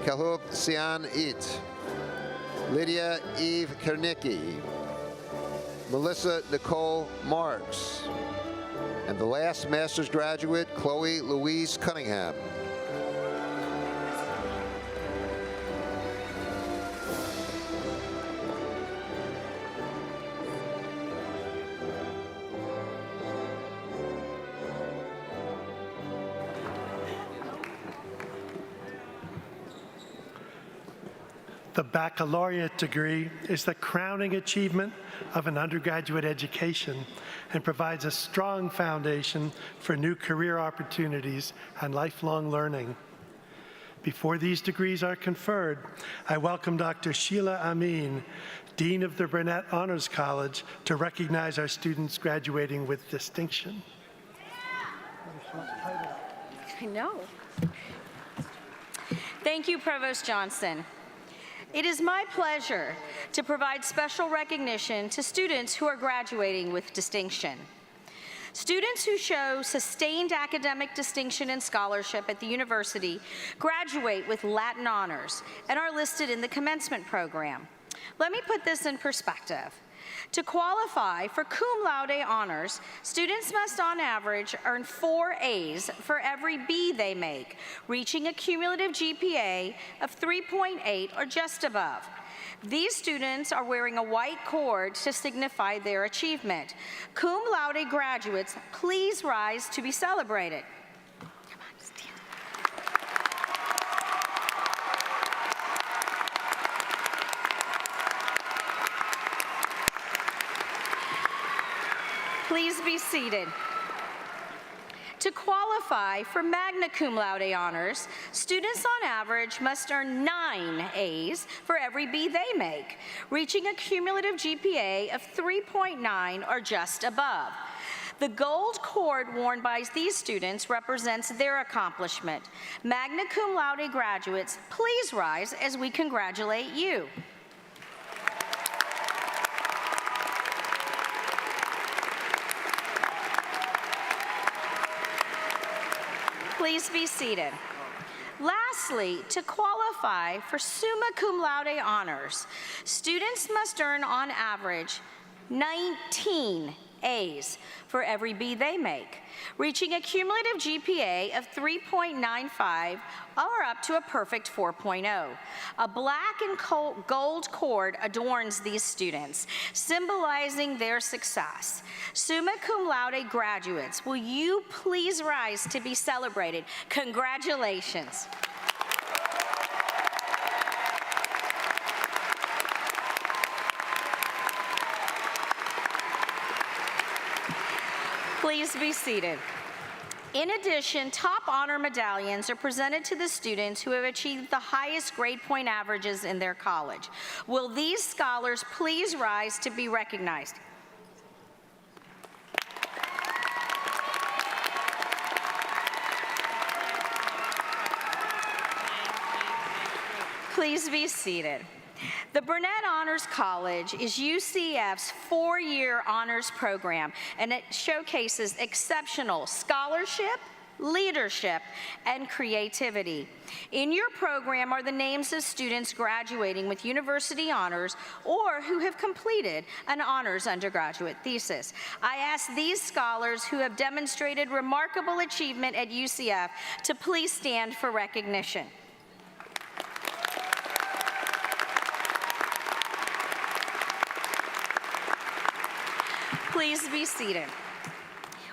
Kahup Sian It. Lydia Eve Kernicki. Melissa Nicole Marks. And the last master's graduate, Chloe Louise Cunningham.
The baccalaureate degree is the crowning achievement of an undergraduate education and provides a strong foundation for new career opportunities and lifelong learning. Before these degrees are conferred, I welcome Dr. Sheila Amin, Dean of the Burnett Honors College, to recognize our students graduating with distinction.
I know. Thank you, Provost Johnson. It is my pleasure to provide special recognition to students who are graduating with distinction. Students who show sustained academic distinction and scholarship at the university graduate with Latin honors and are listed in the commencement program. Let me put this in perspective. To qualify for cum laude honors, students must on average earn 4 A's for every B they make, reaching a cumulative GPA of 3.8 or just above. These students are wearing a white cord to signify their achievement. Cum laude graduates, please rise to be celebrated. Come on, stand. Please be seated. To qualify for magna cum laude honors, students on average must earn 9 A's for every B they make, reaching a cumulative GPA of 3.9 or just above. The gold cord worn by these students represents their accomplishment. Magna cum laude graduates, please rise as we congratulate you. Please be seated. Lastly, to qualify for summa cum laude honors, students must earn on average 19 A's for every B they make, reaching a cumulative GPA of 3.95 or up to a perfect 4.0. A black and gold cord adorns these students, symbolizing their success. Summa cum laude graduates, will you please rise to be celebrated? Congratulations. Please be seated. In addition, top honor medallions are presented to the students who have achieved the highest grade point averages in their college. Will these scholars please rise to be recognized? Please be seated. The Burnett Honors College is UCF's four-year honors program, and it showcases exceptional scholarship, leadership, and creativity. In your program are the names of students graduating with university honors or who have completed an honors undergraduate thesis. I ask these scholars who have demonstrated remarkable achievement at UCF to please stand for recognition. Please be seated.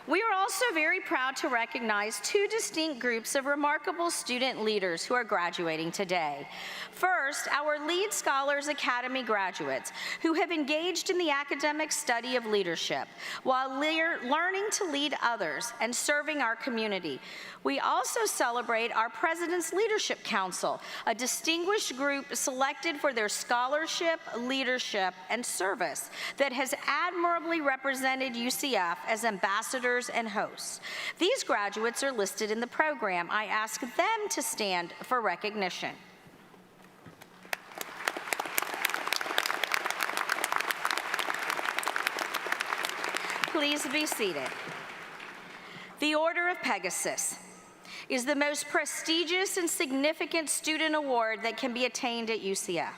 We are also very proud to recognize two distinct groups of remarkable student leaders who are graduating today. First, our Lead Scholars Academy graduates who have engaged in the academic study of leadership while learning to lead others and serving our community. We also celebrate our President's Leadership Council, a distinguished group selected for their scholarship, leadership, and service that has admirably represented UCF as ambassadors and hosts. These graduates are listed in the program. I ask them to stand for recognition. Please be seated. The Order of Pegasus is the most prestigious and significant student award that can be attained at UCF.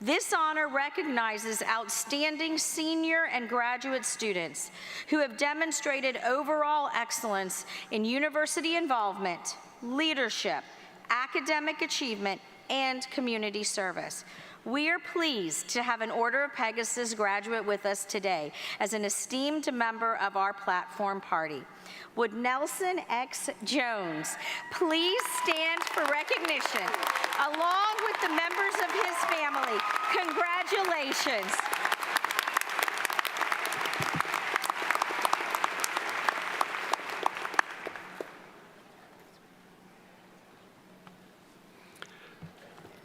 This honor recognizes outstanding senior and graduate students who have demonstrated overall excellence in university involvement, leadership, academic achievement, and community service. We are pleased to have an Order of Pegasus graduate with us today as an esteemed member of our platform party. Would Nelson X. Jones please stand for recognition along with the members of his family? Congratulations.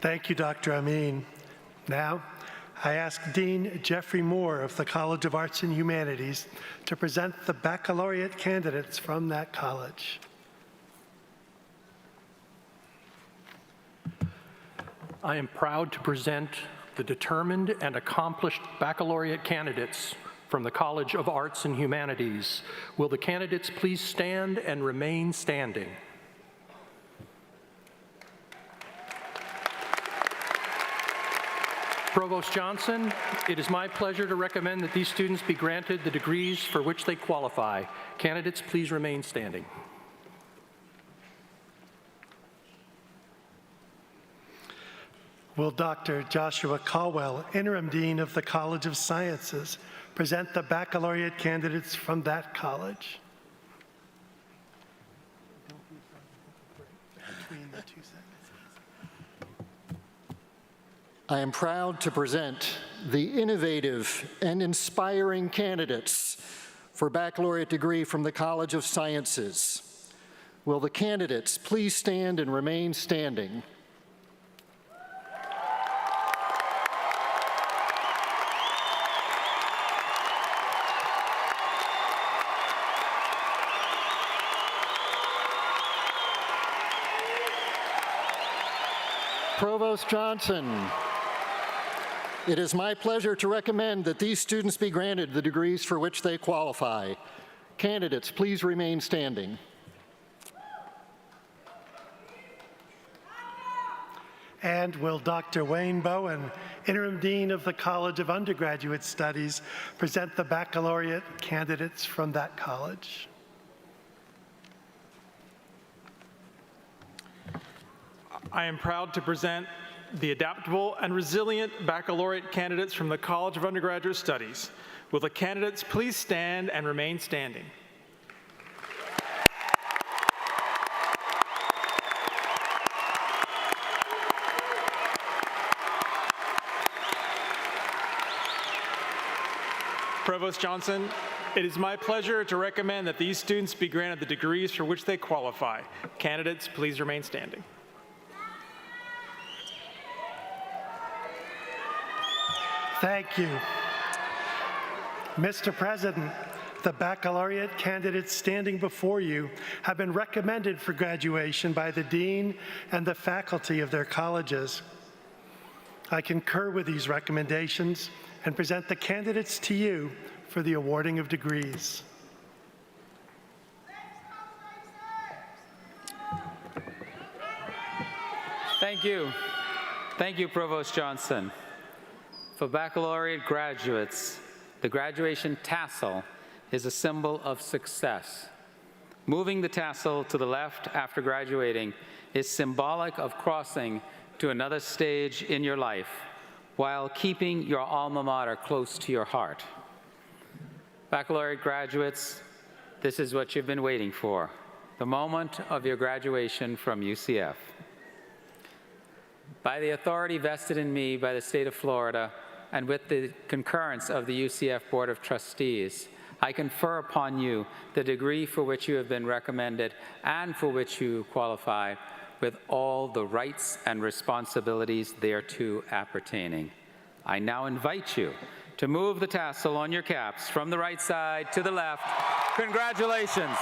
Thank you, Dr. Amin. Now, I ask Dean Jeffrey Moore of the College of Arts and Humanities to present the baccalaureate candidates from that college.
I am proud to present the determined and accomplished baccalaureate candidates from the College of Arts and Humanities. Will the candidates please stand and remain standing? Provost Johnson, it is my pleasure to recommend that these students be granted the degrees for which they qualify. Candidates, please remain standing.
Will Dr. Joshua Caldwell, Interim Dean of the College of Sciences, present the baccalaureate candidates from that college?
I am proud to present the innovative and inspiring candidates for baccalaureate degree from the College of Sciences. Will the candidates please stand and remain standing? Provost Johnson, it is my pleasure to recommend that these students be granted the degrees for which they qualify. Candidates, please remain standing.
And will Dr. Wayne Bowen, Interim Dean of the College of Undergraduate Studies, present the baccalaureate candidates from that college?
I am proud to present the adaptable and resilient baccalaureate candidates from the College of Undergraduate Studies. Will the candidates please stand and remain standing? Provost Johnson, it is my pleasure to recommend that these students be granted the degrees for which they qualify. Candidates, please remain standing.
Thank you. Mr. President, the baccalaureate candidates standing before you have been recommended for graduation by the dean and the faculty of their colleges. I concur with these recommendations and present the candidates to you for the awarding of degrees.
Thank you. Thank you, Provost Johnson. For baccalaureate graduates, the graduation tassel is a symbol of success. Moving the tassel to the left after graduating is symbolic of crossing to another stage in your life while keeping your alma mater close to your heart. Baccalaureate graduates, this is what you've been waiting for, the moment of your graduation from UCF. By the authority vested in me by the state of Florida and with the concurrence of the UCF Board of Trustees, I confer upon you the degree for which you have been recommended and for which you qualify, with all the rights and responsibilities thereto appertaining. I now invite you to move the tassel on your caps from the right side to the left. Congratulations.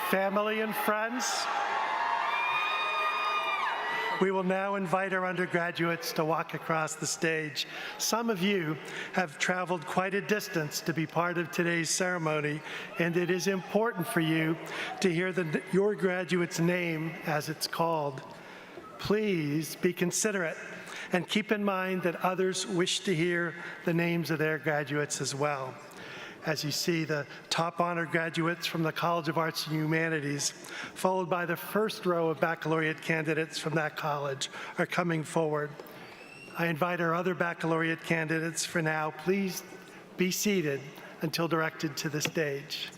Family and friends, we will now invite our undergraduates to walk across the stage. Some of you have traveled quite a distance to be part of today's ceremony, and it is important for you to hear your graduate's name as it's called. Please be considerate and keep in mind that others wish to hear the names of their graduates as well. As you see, the top honor graduates from the College of Arts and Humanities, followed by the first row of baccalaureate candidates from that college, are coming forward. I invite our other baccalaureate candidates for now. Please be seated until directed to the stage.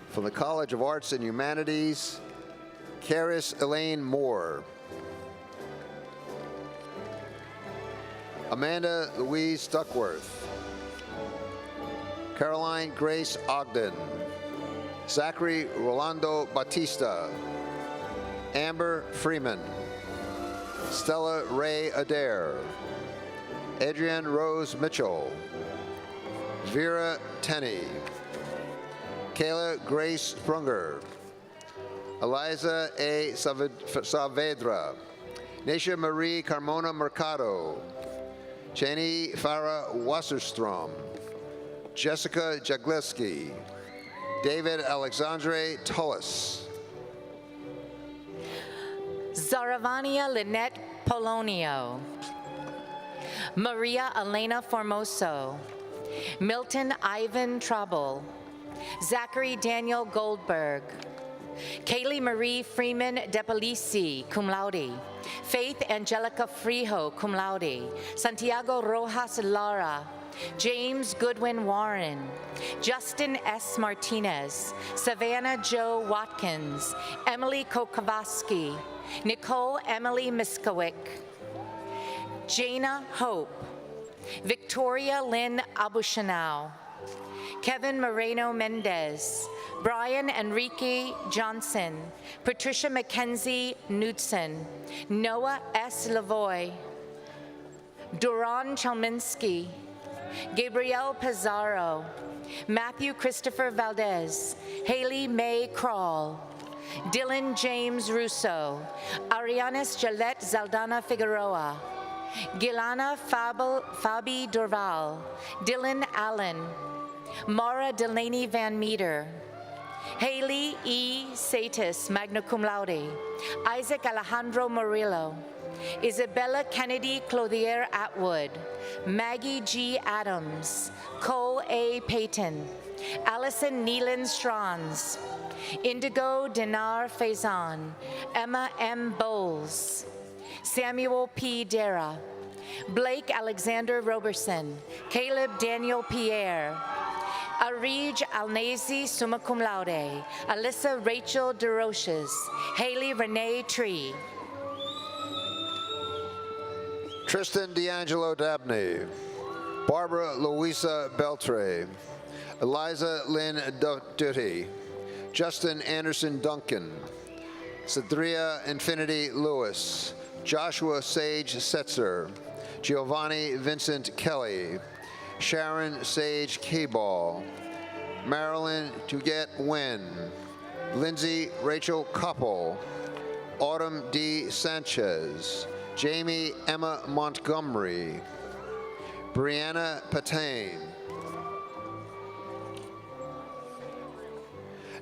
From the College of Arts and Humanities, Karis Elaine Moore. Amanda Louise Duckworth. Caroline Grace Ogden, Zachary Rolando Batista, Amber Freeman, Stella Ray Adair, Adrienne Rose Mitchell, Vera Tenney, Kayla Grace Sprunger, Eliza A. Saavedra, Nesha Marie Carmona Mercado, Chani Farah Wasserstrom, Jessica Jagleski, David Alexandre Tullis,
Zaravania Lynette Polonio, Maria Elena Formoso, Milton Ivan Trouble, Zachary Daniel Goldberg, Kaylee Marie Freeman DePalisi, cum laude, Faith Angelica Frijo, cum laude, Santiago Rojas Lara, James Goodwin Warren, Justin S. Martinez, Savannah Joe Watkins, Emily Kokowski, Nicole Emily Miskowick, Jana Hope, Victoria Lynn Abushanau, Kevin Moreno Mendez, Brian Enrique Johnson, Patricia Mackenzie Knudsen, Noah S. Lavoy, Duran Chalminsky, Gabrielle Pizarro, Matthew Christopher Valdez, Haley May Kroll, Dylan James Russo, Arianis Jalette Zaldana Figueroa, Gilana Fabi Dorval, Dylan Allen, Mara Delaney Van Meter, Haley E. Satis, magna cum laude, Isaac Alejandro Murillo, Isabella Kennedy Clothier Atwood, Maggie G. Adams, Cole A. Payton, Allison Neelan Strons, Indigo Dinar Faison, Emma M. Bowles, Samuel P. Dara, Blake Alexander Roberson, Caleb Daniel Pierre, Arij Alnazi, summa cum laude. Alyssa Rachel DeRoches. Haley Renee Tree.
Tristan D'Angelo Dabney. Barbara Louisa Beltre. Eliza Lynn Duty. Justin Anderson Duncan. Cedria Infinity Lewis. Joshua Sage Setzer. Giovanni Vincent Kelly. Sharon Sage Keyball. Marilyn Tuget Wynn. Lindsay Rachel Koppel. Autumn D. Sanchez. Jamie Emma Montgomery. Brianna Patain.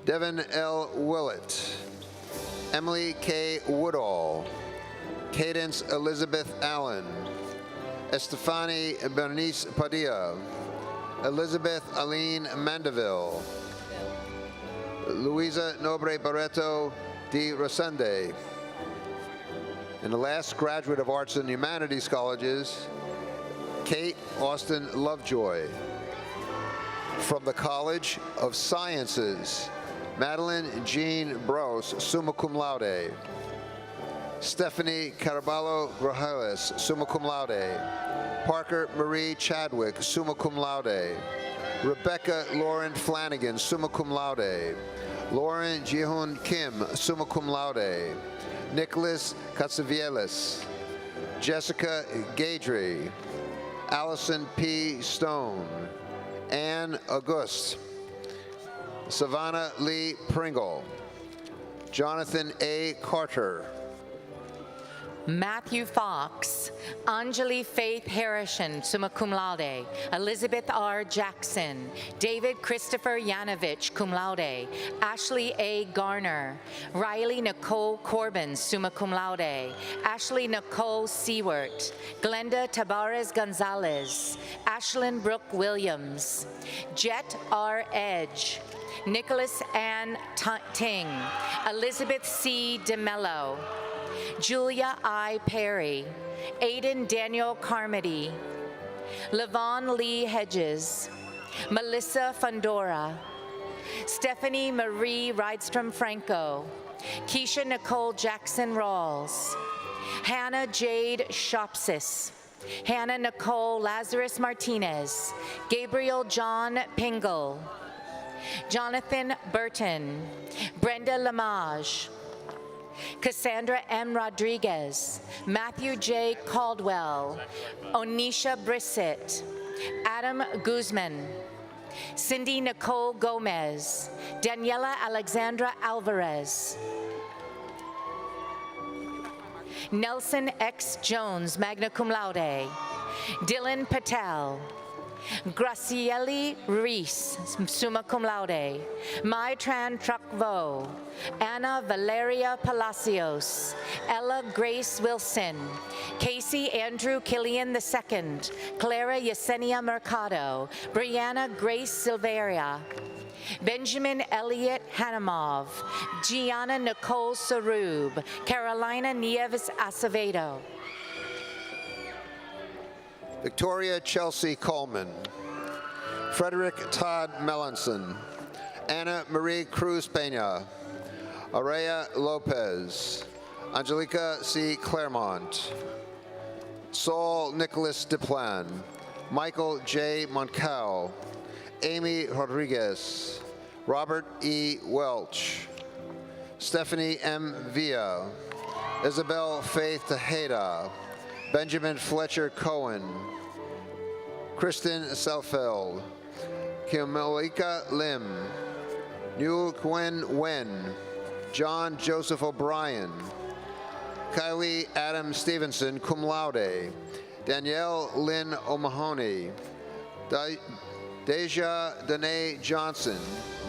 Devin L. Willett. Emily K. Woodall. Cadence Elizabeth Allen. Estefani Bernice Padilla. Elizabeth Aline Mandeville. Luisa Nobre Barreto de Rosende. And the last graduate of Arts and Humanities colleges, Kate Austin Lovejoy. From the College of Sciences, Madeline Jean Brose, summa cum laude. Stephanie Caraballo Grajales, summa cum laude. Parker Marie Chadwick, summa cum laude. Rebecca Lauren Flanagan, summa cum laude. Lauren Jihun Kim, summa cum laude. Nicholas Katsavielis. Jessica Gadry. Allison P. Stone. Anne Auguste. Savannah Lee Pringle. Jonathan A. Carter.
Matthew Fox, Anjali Faith Harrison, summa cum laude. Elizabeth R. Jackson, David Christopher Yanovich, cum laude. Ashley A. Garner, Riley Nicole Corbin, summa cum laude. Ashley Nicole Seward, Glenda Tabarez Gonzalez, Ashlyn Brooke Williams, Jet R. Edge, Nicholas Ann Ting, Elizabeth C. DeMello, Julia I. Perry, Aiden Daniel Carmody, Levon Lee Hedges, Melissa Fundora, Stephanie Marie Rydstrom Franco, Keisha Nicole Jackson Rawls, Hannah Jade Shopsis, Hannah Nicole Lazarus Martinez, Gabriel John Pingle, Jonathan Burton, Brenda Lamage, Cassandra M. Rodriguez, Matthew J. Caldwell, Onisha Brissett, Adam Guzman, Cindy Nicole Gomez, Daniela Alexandra Alvarez, Nelson X. Jones, magna cum laude, Dylan Patel, Gracieli Reese, summa cum laude, Mai Tran Truc Vo, Anna Valeria Palacios, Ella Grace Wilson, Casey Andrew Killian II, Clara Yesenia Mercado, Brianna Grace Silveria, Benjamin Elliott Hanamov, Gianna Nicole Sarub, Carolina Nieves Acevedo,
Victoria Chelsea Coleman. Frederick Todd Melanson. Anna Marie Cruz Peña. Araya Lopez. Angelica C. Claremont. Saul Nicholas Deplan. Michael J. Moncal. Amy Rodriguez. Robert E. Welch. Stephanie M. Villa. Isabel Faith Tejeda. Benjamin Fletcher Cohen. Kristen Selfeld. Kimilika Lim. New Quinn Wen. John Joseph O'Brien. Kylie Adam Stevenson, cum laude. Danielle Lynn O'Mahony. Deja Danae Johnson.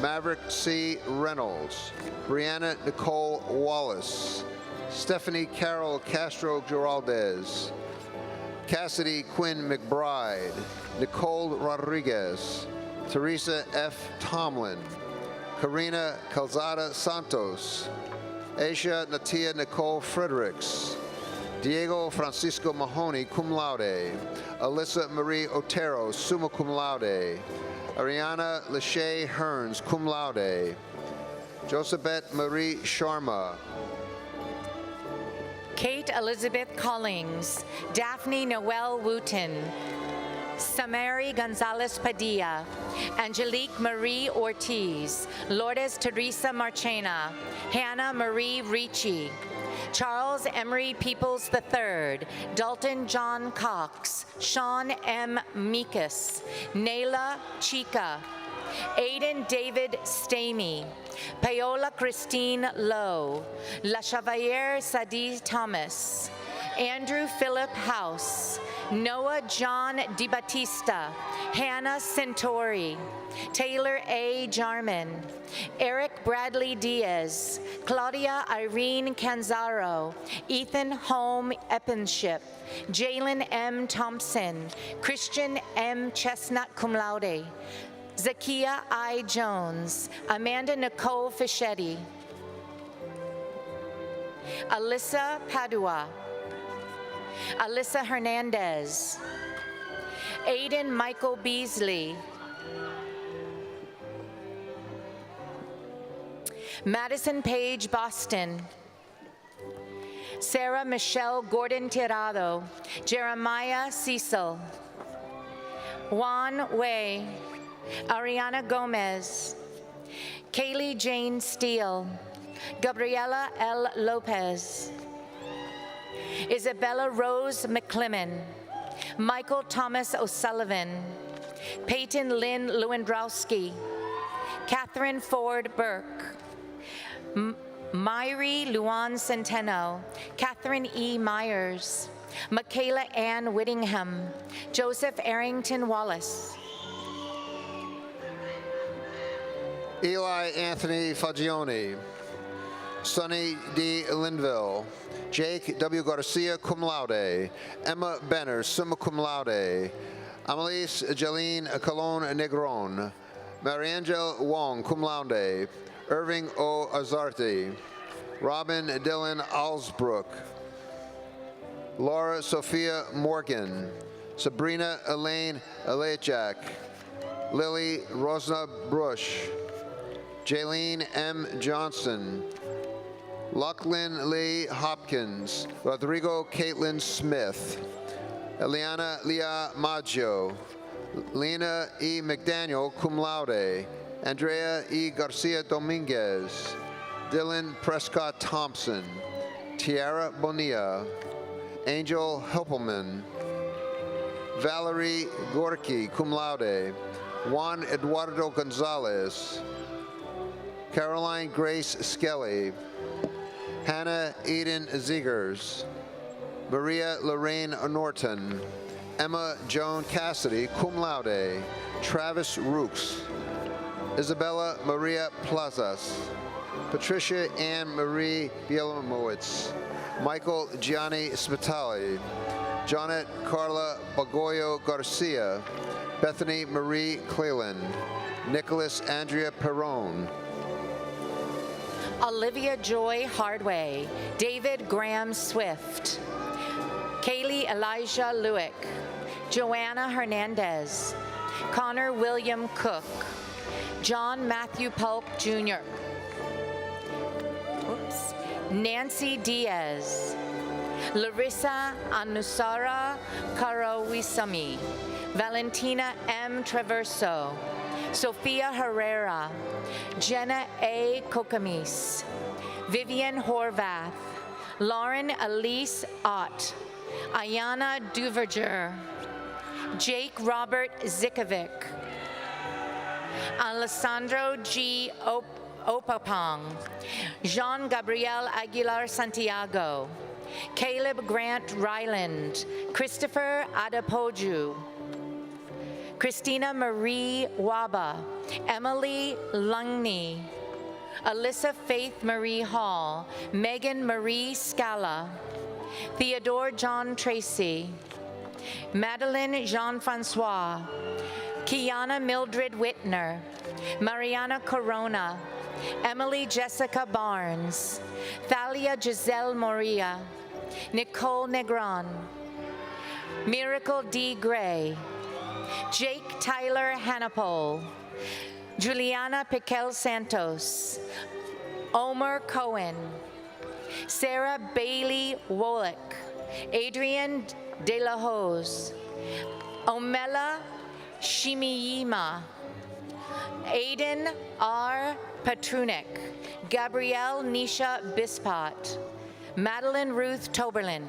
Maverick C. Reynolds. Brianna Nicole Wallace. Stephanie Carol Castro Giraldez. Cassidy Quinn McBride. Nicole Rodriguez. Teresa F. Tomlin. Karina Calzada Santos. Aisha Natia Nicole Fredericks. Diego Francisco Mahoney, cum laude. Alyssa Marie Otero, summa cum laude. Ariana Lachey Hearns, cum laude. Josephette Marie Sharma.
Kate Elizabeth Collings, Daphne Noel Wooten, Samari Gonzalez Padilla, Angelique Marie Ortiz, Lourdes Teresa Marchena, Hannah Marie Ricci, Charles Emery Peoples III, Dalton John Cox, Sean M. Meekus, Nayla Chica, Aiden David Stamey, Paola Christine Lowe, La Chevalier Sadie Thomas, Andrew Philip House, Noah John DiBattista, Hannah Centauri, Taylor A. Jarman, Eric Bradley Diaz, Claudia Irene Canzaro, Ethan Home Eppenship, Jalen M. Thompson, Christian M. Chestnut cum laude, Zakia I. Jones, Amanda Nicole Fischetti, Alyssa Padua, Alyssa Hernandez, Aiden Michael Beasley, Madison Page Boston, Sarah Michelle Gordon Tirado, Jeremiah Cecil, Juan Wei, Ariana Gomez, Kaylee Jane Steele, Gabriela L. Lopez, Isabella Rose McClellan, Michael Thomas O'Sullivan, Peyton Lynn Lewandowski, Catherine Ford Burke, Myri Luan Centeno, Catherine E. Myers, Michaela Ann Whittingham, Joseph Arrington Wallace,
Eli Anthony Fagioni, Sonny D. Linville, Jake W. Garcia, cum laude. Emma Benner, summa cum laude. Amelise Jeline Colon Negron, Mariangel Wong, cum laude. Irving O. Azarte, Robin Dylan Alsbrook, Laura Sophia Morgan, Sabrina Elaine Alejak, Lily Rosna Brush, Jaylene M. Johnson, Lachlan Lee Hopkins, Rodrigo Caitlin Smith, Eliana Leah Maggio, Lena E. McDaniel, cum laude, Andrea E. Garcia Dominguez, Dylan Prescott Thompson, Tiara Bonilla, Angel Helpelman, Valerie Gorky, cum laude, Juan Eduardo Gonzalez, Caroline Grace Skelly, Hannah Eden Ziegers, Maria Lorraine Norton, Emma Joan Cassidy, cum laude, Travis Rooks, Isabella Maria Plazas, Patricia Ann Marie Bielomowitz, Michael Gianni Spitali, Janet Carla Bagoyo Garcia, Bethany Marie Cleland, Nicholas Andrea Perron,
Olivia Joy Hardway, David Graham Swift, Kaylee Elijah Lewick, Joanna Hernandez, Connor William Cook, John Matthew Polk Jr., Nancy Diaz, Larissa Anusara Karawisami, Valentina M. Traverso, Sophia Herrera, Jenna A. Kokamis, Vivian Horvath, Lauren Elise Ott, Ayana Duverger, Jake Robert Zikovic, Alessandro G. Opapong, Jean-Gabriel Aguilar Santiago, Caleb Grant Ryland, Christopher Adepoju, Christina Marie Waba, Emily Lungney, Alyssa Faith Marie Hall, Megan Marie Scala, Theodore John Tracy, Madeline Jean-Francois, Kiana Mildred Whitner, Mariana Corona, Emily Jessica Barnes, Thalia Giselle Moria, Nicole Negron, Miracle D. Gray, Jake Tyler Hannapole, Juliana Piquel Santos, Omer Cohen, Sarah Bailey Wolick, Adrian De La Hoz, Omela Shimiyima, Aiden R. Petrunik, Gabrielle Nisha Bispat, Madeline Ruth Toberlin,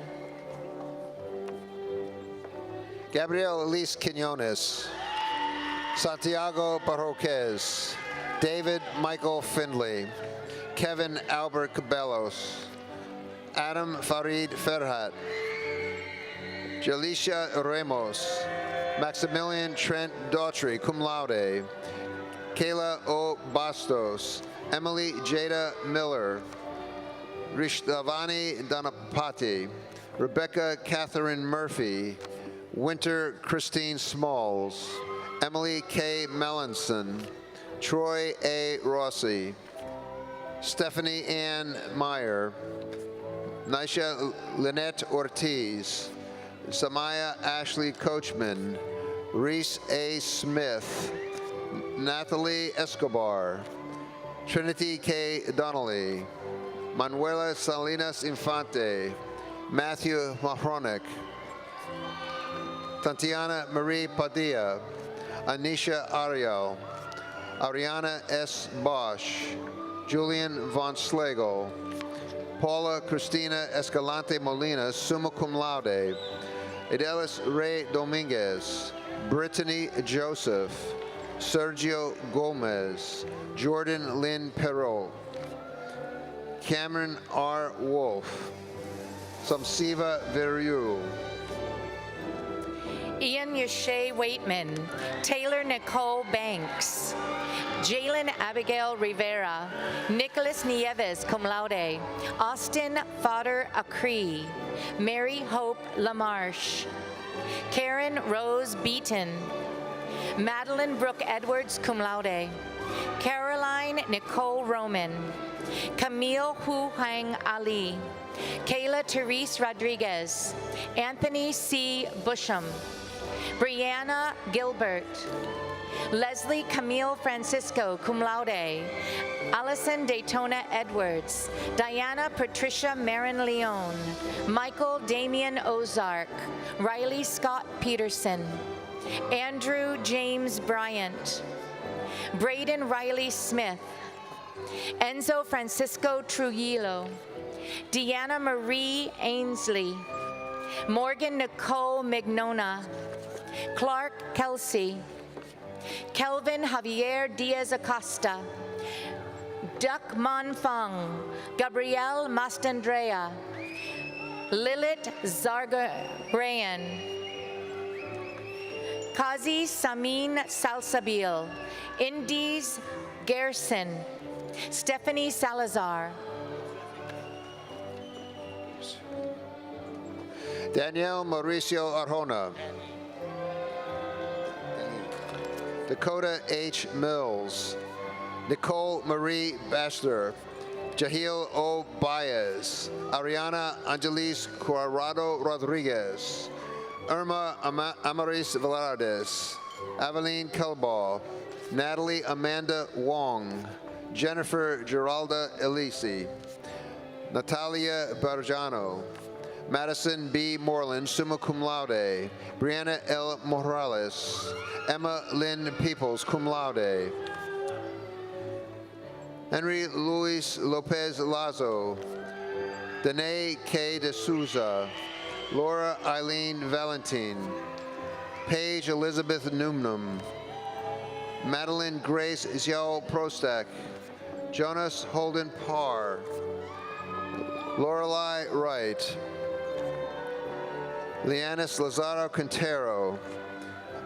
Gabrielle Elise Quinones, Santiago Barroquez, David Michael Findlay, Kevin Albert Cabellos, Adam Farid Ferhat, Jalisha Ramos, Maximilian Trent Daughtry, cum laude, Kayla O. Bastos, Emily Jada Miller, Rishtavani Dhanapati, Rebecca Catherine Murphy, Winter Christine Smalls, Emily K. Mellinson, Troy A. Rossi, Stephanie Ann Meyer, Nisha Lynette Ortiz, Samaya Ashley Coachman, Reese A. Smith, Natalie Escobar, Trinity K. Donnelly, Manuela Salinas Infante, Matthew Mahronik, Tatiana Marie Padilla, Anisha Ariel, Ariana S. Bosch, Julian von Slagle, Paula Cristina Escalante Molina, summa cum laude, Adelis Ray Dominguez, Brittany Joseph, Sergio Gomez, Jordan Lynn Perot, Cameron R. Wolf, Samsiva Veriu,
Ian Yashay Waitman, Taylor Nicole Banks, Jalen Abigail Rivera, Nicholas Nieves, cum laude, Austin Fodder Acree, Mary Hope LaMarche, Karen Rose Beaton, Madeline Brooke Edwards, cum laude, Caroline Nicole Roman, Camille Hu Hang Ali, Kayla Therese Rodriguez, Anthony C. Busham, Brianna Gilbert, Leslie Camille Francisco, cum laude, Allison Daytona Edwards, Diana Patricia Marin Leon, Michael Damian Ozark, Riley Scott Peterson, Andrew James Bryant, Braden Riley Smith, Enzo Francisco Trujillo, Deanna Marie Ainsley, Morgan Nicole Mignona, Clark Kelsey, Kelvin Javier Diaz Acosta, Duck Mon Fung, Gabrielle Mastandrea, Lilith Zargarayan, Kazi Samin Salsabil, Indies Gerson, Stephanie Salazar,
Danielle Mauricio Arjona, Dakota H. Mills, Nicole Marie Bachelor, Jahil O. Baez, Ariana Angelis Corrado Rodriguez, Irma Amaris Velardes, Aveline Kelball, Natalie Amanda Wong, Jennifer Geralda Elisi, Natalia Barjano, Madison B. Moreland, summa cum laude, Brianna L. Morales, Emma Lynn Peoples, cum laude, Henry Luis Lopez Lazo, Danae K. De Souza, Laura Eileen Valentin, Paige Elizabeth Numnum, Madeline Grace Xiao Prostak, Jonas Holden Parr, Lorelei Wright, Leanis Lazaro Quintero,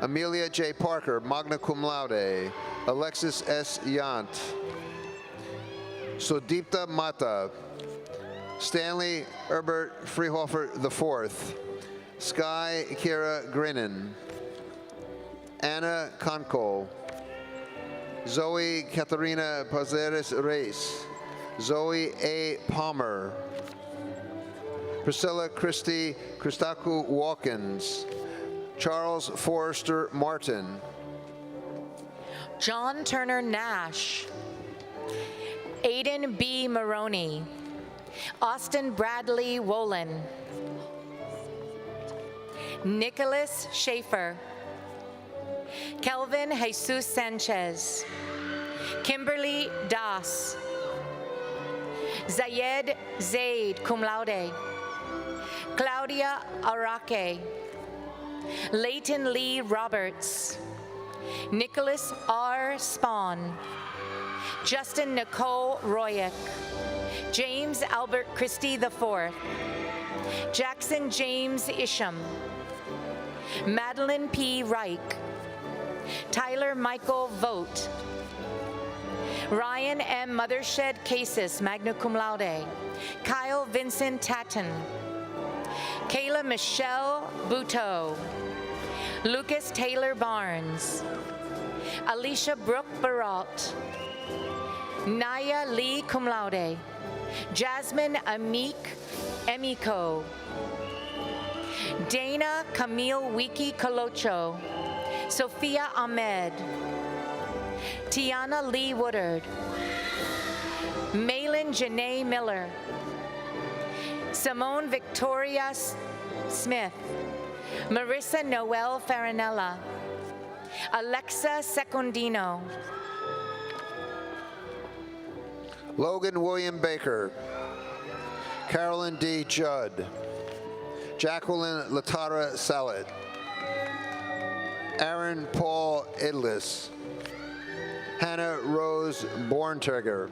Amelia J. Parker, magna cum laude, Alexis S. Yant, Sodipta Mata, Stanley Herbert Freehofer IV, Sky Kira Grinnan, Anna Konkol, Zoe Katharina Pazeres Reis, Zoe A. Palmer, Priscilla Christie Christaku Walkins, Charles Forrester Martin,
John Turner Nash, Aiden B. Maroney, Austin Bradley Wolin, Nicholas Schaefer, Kelvin Jesus Sanchez, Kimberly Das, Zayed Zaid, cum laude, Claudia Araque, Leighton Lee Roberts, Nicholas R. Spahn, Justin Nicole Royak, James Albert Christie IV, Jackson James Isham, Madeline P. Reich, Tyler Michael Vogt, Ryan M. Mothershed Cases, magna cum laude, Kyle Vincent Tatton, Kayla Michelle Buteau, Lucas Taylor Barnes, Alicia Brooke Baralt, Naya Lee cum laude, Jasmine Amik Emiko, Dana Camille Wiki Colocho, Sophia Ahmed, Tiana Lee Woodard, Malin Janae Miller, Simone Victoria Smith, Marissa Noel Farinella, Alexa Secondino,
Logan William Baker, Carolyn D. Judd, Jacqueline Latara Salad, Aaron Paul Idlis, Hannah Rose Bornterger,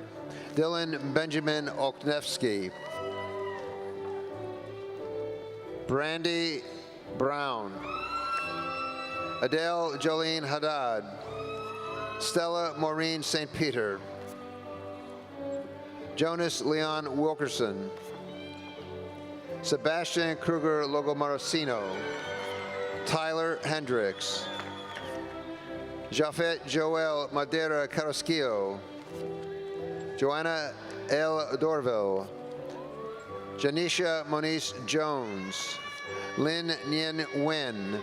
Dylan Benjamin Oknevsky, Brandy Brown, Adele Jolene Haddad, Stella Maureen St. Peter, Jonas Leon Wilkerson, Sebastian Kruger Logomarosino, Tyler Hendricks, Jafet Joel Madeira Carrasquillo, Joanna L. Dorville, Janisha Moniz Jones, Lynn Nien Nguyen,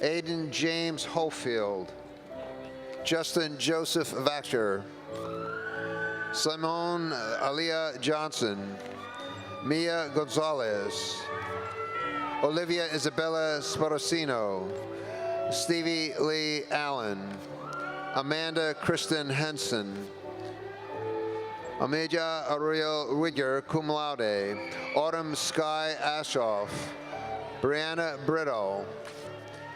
Aiden James Hofield, Justin Joseph Vactor, Simone Aliyah Johnson, Mia Gonzalez, Olivia Isabella Sparosino, Stevie Lee Allen, Amanda Kristen Henson, Amelia Ariel Wigger, cum laude, Autumn Sky Ashoff, Brianna Brito,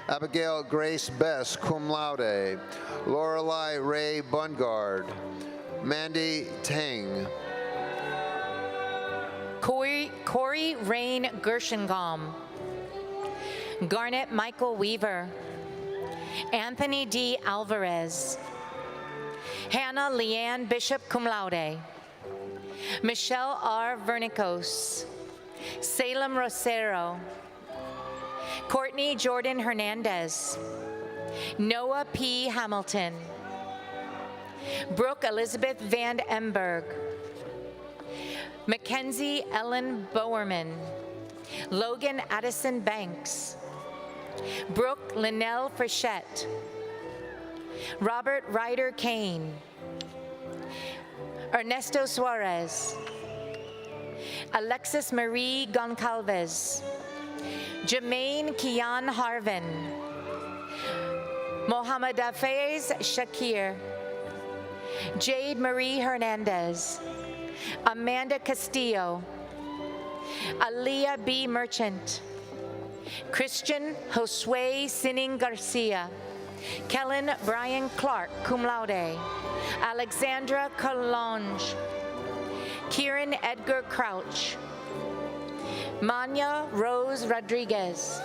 Abigail Grace Best, cum laude, Lorelei Ray Bungard, Mandy Tang,
Corey Rain Gershengom, Garnet Michael Weaver, Anthony D. Alvarez, Hannah Leanne Bishop, cum laude, Michelle R. Vernicos, Salem Rosero, Courtney Jordan Hernandez, Noah P. Hamilton, Brooke Elizabeth Van Emberg, Mackenzie Ellen Bowerman, Logan Addison Banks, Brooke Linnell Frechette, Robert Ryder Kane, Ernesto Suarez, Alexis Marie Goncalves, Jermaine Kian Harvin, Mohammed Hafez Shakir, Jade Marie Hernandez, Amanda Castillo, Aaliyah B. Merchant, Christian Josue Sinning Garcia, Kellen Brian Clark, cum laude, Alexandra Collonge, Kieran Edgar Crouch, Manya Rose Rodriguez,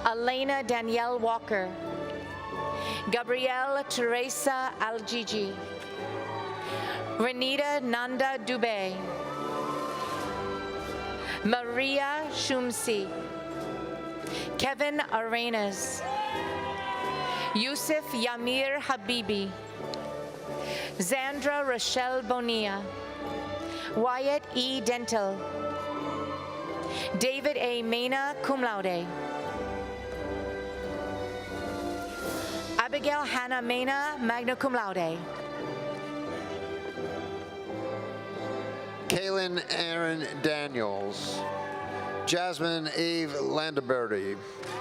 Elena Danielle Walker, Gabrielle Teresa Aljiji, Renita Nanda Dubé, Maria Shumsi, Kevin Arenas, Yusuf Yamir Habibi, Zandra Rochelle Bonilla, Wyatt E. Dental, David A. Mena, cum laude. Abigail Hannah Mena, magna cum laude.
Kaylin Aaron Daniels. Jasmine Eve Landaberty.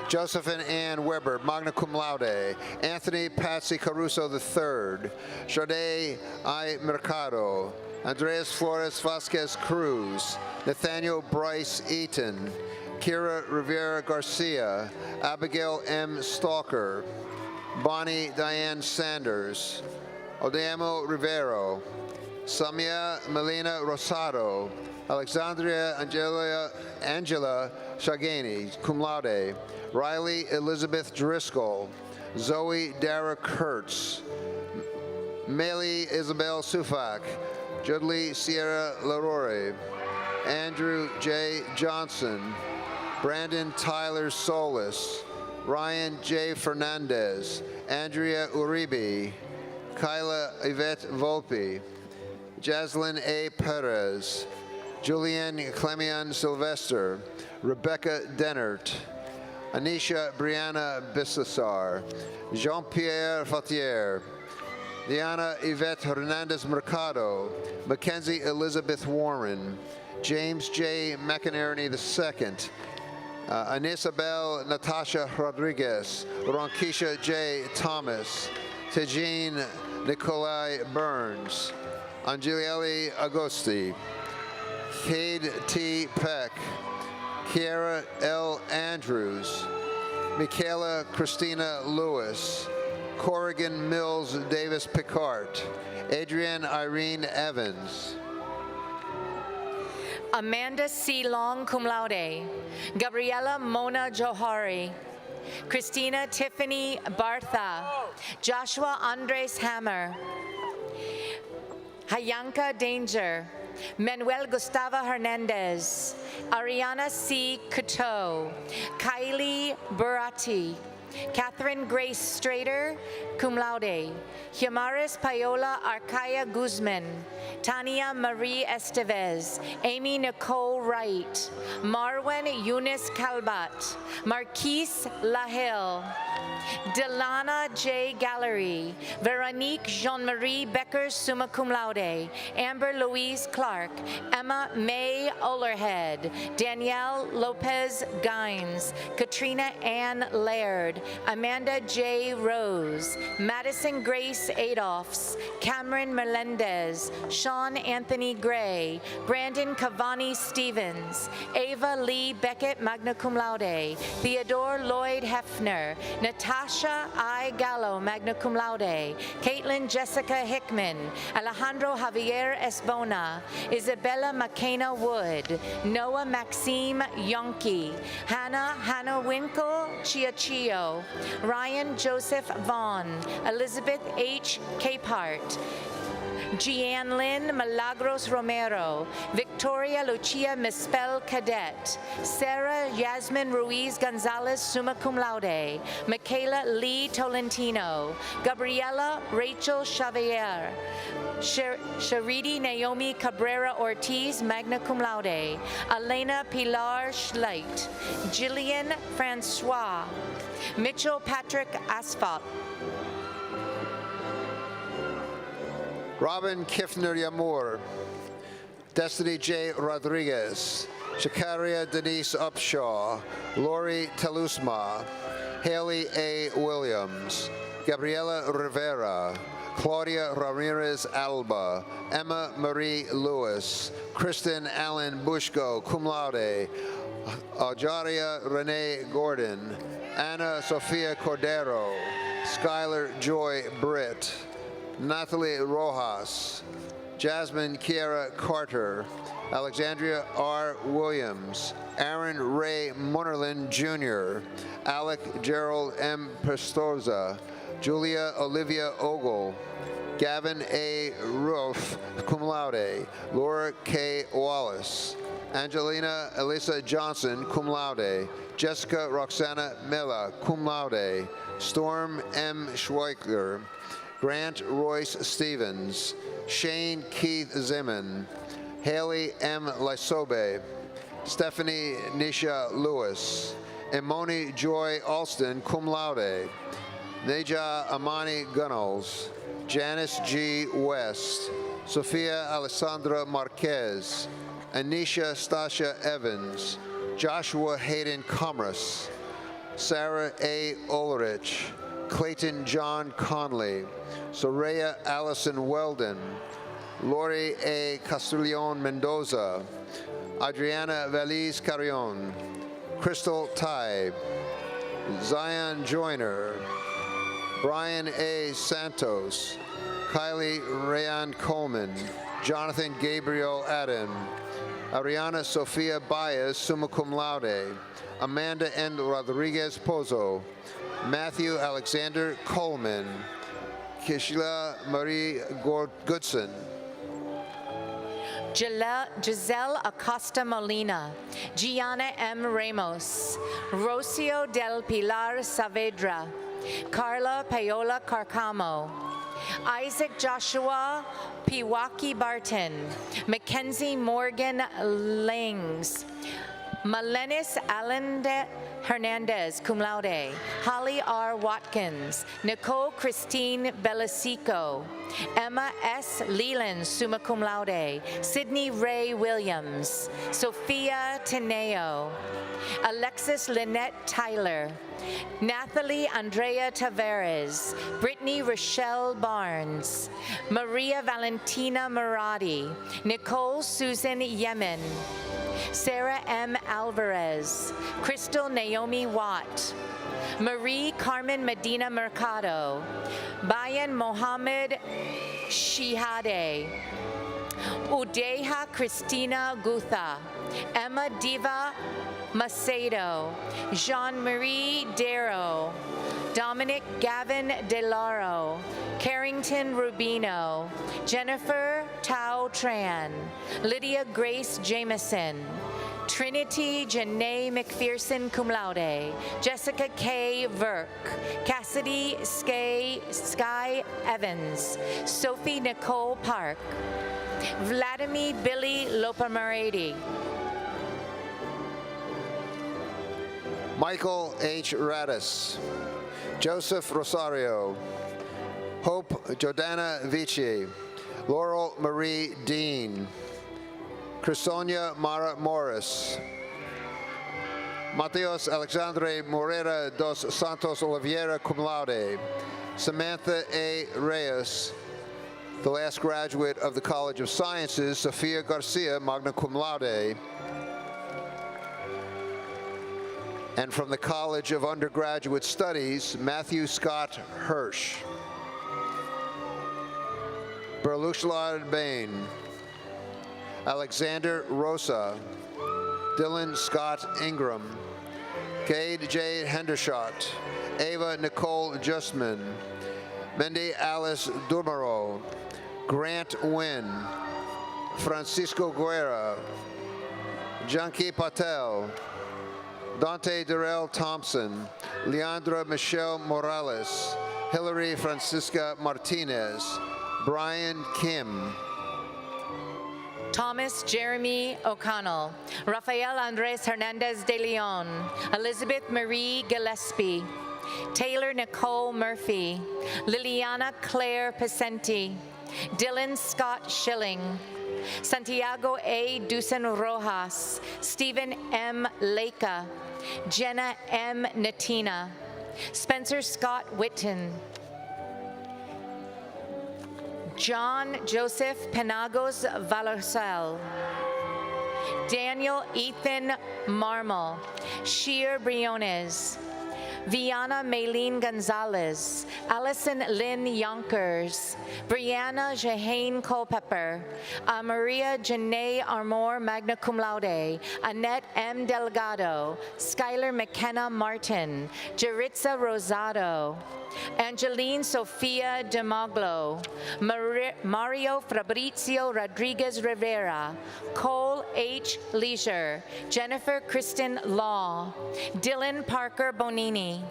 Josephine Ann Weber, magna cum laude. Anthony Patsy Caruso III. Jade I. Mercado. Andreas Flores Vasquez Cruz. Nathaniel Bryce Eaton. Kira Rivera Garcia. Abigail M. Stalker. Bonnie Diane Sanders. Odeamo Rivero. Samia Melina Rosado. Alexandria Angela Shagani, cum laude. Riley Elizabeth Driscoll. Zoe Dara Kurtz. Meili Isabel Sufak. Judley Sierra Larore. Andrew J. Johnson. Brandon Tyler Solis. Ryan J. Fernandez. Andrea Uribe. Kyla Yvette Volpe. Jaslyn A. Perez. Julianne Clemion Sylvester. Rebecca Dennert. Anisha Brianna Bissessar. Jean-Pierre Fatier. Diana Yvette Hernandez Mercado. Mackenzie Elizabeth Warren. James J. McInerney II. Anisabel Natasha Rodriguez. Ronkisha J. Thomas. Tejine Nikolai Burns. Angelieli Agosti. Cade T. Peck. Kiara L. Andrews. Michaela Christina Lewis. Corrigan Mills Davis Picard. Adrienne Irene Evans.
Amanda C. Long, cum laude. Gabriela Mona Johari. Christina Tiffany Bartha. Joshua Andres Hammer. Hayanka Danger. Manuel Gustavo Hernandez. Ariana C. Coteau. Kylie Burati. Catherine Grace Strader, cum laude. Himaris Paola Arcaya Guzman. Tania Marie Estevez. Amy Nicole Wright. Marwan Eunice Calbat. Marquise Lahill. Delana J. Gallery. Veronique Jean-Marie Becker, summa cum laude. Amber Louise Clark. Emma May Olerhead. Danielle Lopez Gines. Katrina Ann Laird. Amanda J. Rose. Madison Grace Adolphs. Cameron Melendez. Sean Anthony Gray. Brandon Cavani Stevens. Ava Lee Beckett, magna cum laude. Theodore Lloyd Hefner. Natasha I. Gallo, magna cum laude. Caitlin Jessica Hickman. Alejandro Javier Esbona. Isabella McKenna Wood. Noah Maxime Yonke. Hannah Winkle Chiachio. Ryan Joseph Vaughn. Elizabeth H. Capehart. Jeanne Lynn Milagros Romero. Victoria Lucia Mispel Cadet. Sarah Yasmin Ruiz Gonzalez, summa cum laude. Michaela Lee Tolentino. Gabriela Rachel Xavier. Sharidi Naomi Cabrera Ortiz, magna cum laude. Elena Pilar Schleit. Jillian Francois. Mitchell Patrick Asphalt.
Robin Kiffner Yamur. Destiny J. Rodriguez. Shakaria Denise Upshaw. Lori Telusma. Haley A. Williams. Gabriela Rivera. Claudia Ramirez Alba. Emma Marie Lewis. Kristen Allen Bushko, cum laude. Ajaria Renee Gordon. Anna Sofia Cordero. Skylar Joy Britt. Natalie Rojas. Jasmine Kiera Carter. Alexandria R. Williams. Aaron Ray Munnerlin Jr. Alec Gerald M. Pestorza. Julia Olivia Ogle. Gavin A. Roof, cum laude. Laura K. Wallace. Angelina Elisa Johnson, cum laude. Jessica Roxana Milla, cum laude. Storm M. Schweigler. Grant Royce Stevens. Shane Keith Zimmon. Haley M. Lysobe. Stephanie Nisha Lewis, Imoni Joy Alston, cum laude, Neja Amani Gunnels, Janice G. West, Sophia Alessandra Marquez, Anisha Stasha Evans, Joshua Hayden Commerce, Sarah A. Ulrich, Clayton John Conley, Soraya Allison Weldon, Lori A. Castellon Mendoza, Adriana Valiz Carrion, Crystal Tye, Zion Joyner, Brian A. Santos, Kylie Rayan Coleman, Jonathan Gabriel Adam, Ariana Sofia Baez, summa cum laude, Amanda N. Rodriguez Pozo, Matthew Alexander Coleman, Kishla Marie Goodson,
Giselle Acosta Molina, Gianna M. Ramos, Rocio del Pilar Saavedra, Carla Paola Carcamo, Isaac Joshua Piwaki Barton, Mackenzie Morgan Langs, Malenis Allende Hernandez, cum laude, Holly R. Watkins, Nicole Christine Belasico, Emma S. Leland, summa cum laude, Sydney Ray Williams, Sophia Teneo, Alexis Lynette Tyler, Nathalie Andrea Tavares, Brittany Rochelle Barnes, Maria Valentina Maradi, Nicole Susan Yemen, Sarah M. Alvarez, Crystal Naomi Watt, Marie Carmen Medina Mercado, Bayan Mohammed Shihade, Udeha Christina Gutha, Emma Diva Macedo, Jean-Marie Darrow, Dominic Gavin DeLaro, Carrington Rubino, Jennifer Tao Tran, Lydia Grace Jameson, Trinity Janae McPherson cum laude, Jessica K. Verk, Cassidy Sky Evans, Sophie Nicole Park, Vladimir Billy Lopamaredi,
Michael H. Radis, Joseph Rosario, Hope Jordana Vici, Laurel Marie Dean, Crisonia Mara Morris, Mateos Alexandre Morera dos Santos Oliveira cum laude, Samantha A. Reyes, the last graduate of the College of Sciences, Sofia Garcia, magna cum laude, and from the College of Undergraduate Studies, Matthew Scott Hirsch, Berlushlad Bain, Alexander Rosa, Dylan Scott Ingram, Cade J. Hendershot, Ava Nicole Justman, Mendy Alice Dumaro, Grant Wynn, Francisco Guerra, Janki Patel, Dante Durrell Thompson, Leandra Michelle Morales, Hillary Francisca Martinez, Brian Kim,
Thomas Jeremy O'Connell, Rafael Andres Hernandez de Leon, Elizabeth Marie Gillespie, Taylor Nicole Murphy, Liliana Claire Pacenti, Dylan Scott Schilling, Santiago A. Dusan Rojas, Stephen M. Leica, Jenna M. Natina, Spencer Scott Whitten, John Joseph Penagos Valosal, Daniel Ethan Marmol, Sheer Briones, Viana Maylene Gonzalez, Allison Lynn Yonkers, Brianna Jahane Culpepper, Maria Janae Armour magna cum laude, Annette M. Delgado, Skylar McKenna Martin, Jaritza Rosado, Angeline Sofia Demaglo, Mario Fabrizio Rodriguez Rivera, Cole H. Leisure, Jennifer Kristen Law, Dylan Parker Bonini,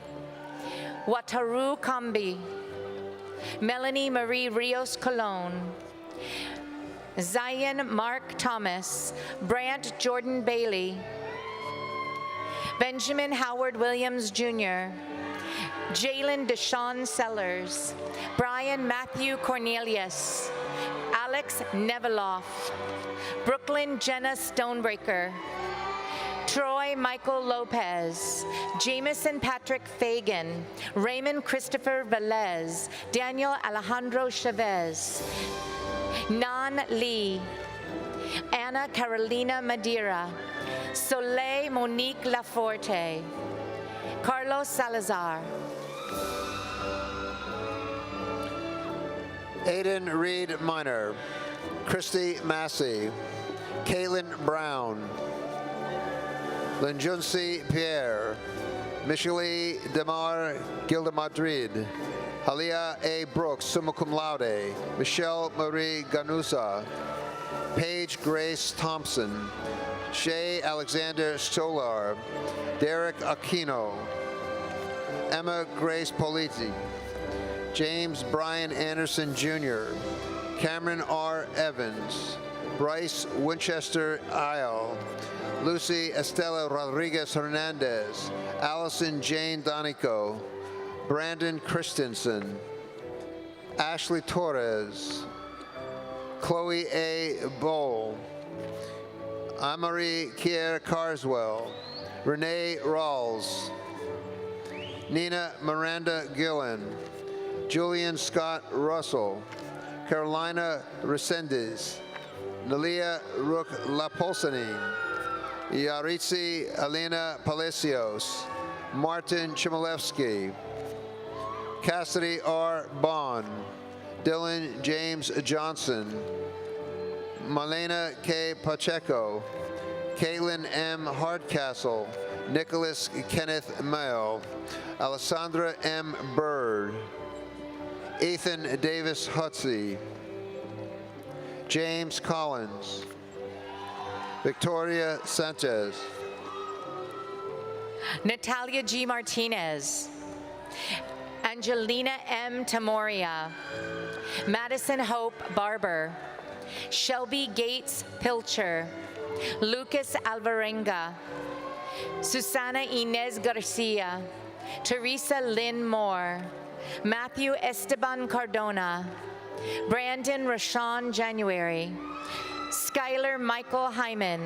Wataru Kambi, Melanie Marie Rios Colon, Zion Mark Thomas, Brant Jordan Bailey, Benjamin Howard Williams Jr., Jalen Deshawn Sellers, Brian Matthew Cornelius, Alex Neveloff, Brooklyn Jenna Stonebreaker, Troy Michael Lopez, Jameson Patrick Fagan, Raymond Christopher Velez, Daniel Alejandro Chavez, Nan Lee, Anna Carolina Madeira, Soleil Monique Laforte, Carlos Salazar.
Aiden Reed Minor, Christy Massey, Caitlin Brown, Linjunsi Pierre, Michele Demar Gilda Madrid, Halia A. Brooks, summa cum laude, Michelle Marie Ganusa, Paige Grace Thompson, Shay Alexander Stolar, Derek Aquino, Emma Grace Politi, James Brian Anderson Jr., Cameron R. Evans, Bryce Winchester Isle, Lucy Estela Rodriguez Hernandez, Allison Jane Donico, Brandon Christensen, Ashley Torres, Chloe A. Bowl, Amarie Kier Carswell, Renee Rawls, Nina Miranda Gillen, Julian Scott Russell, Carolina Resendez, Nalia Rook Lapolsanin, Yaritzi Alina Palacios, Martin Chmielewski, Cassidy R. Bond, Dylan James Johnson, Malena K. Pacheco, Caitlin M. Hardcastle, Nicholas Kenneth Mayo, Alessandra M. Bird, Ethan Davis Hutsey, James Collins, Victoria Sanchez,
Natalia G. Martinez, Angelina M. Tamoria, Madison Hope Barber, Shelby Gates Pilcher, Lucas Alvarenga, Susana Inez Garcia, Teresa Lynn Moore, Matthew Esteban Cardona, Brandon Rashawn January, Skylar Michael Hyman,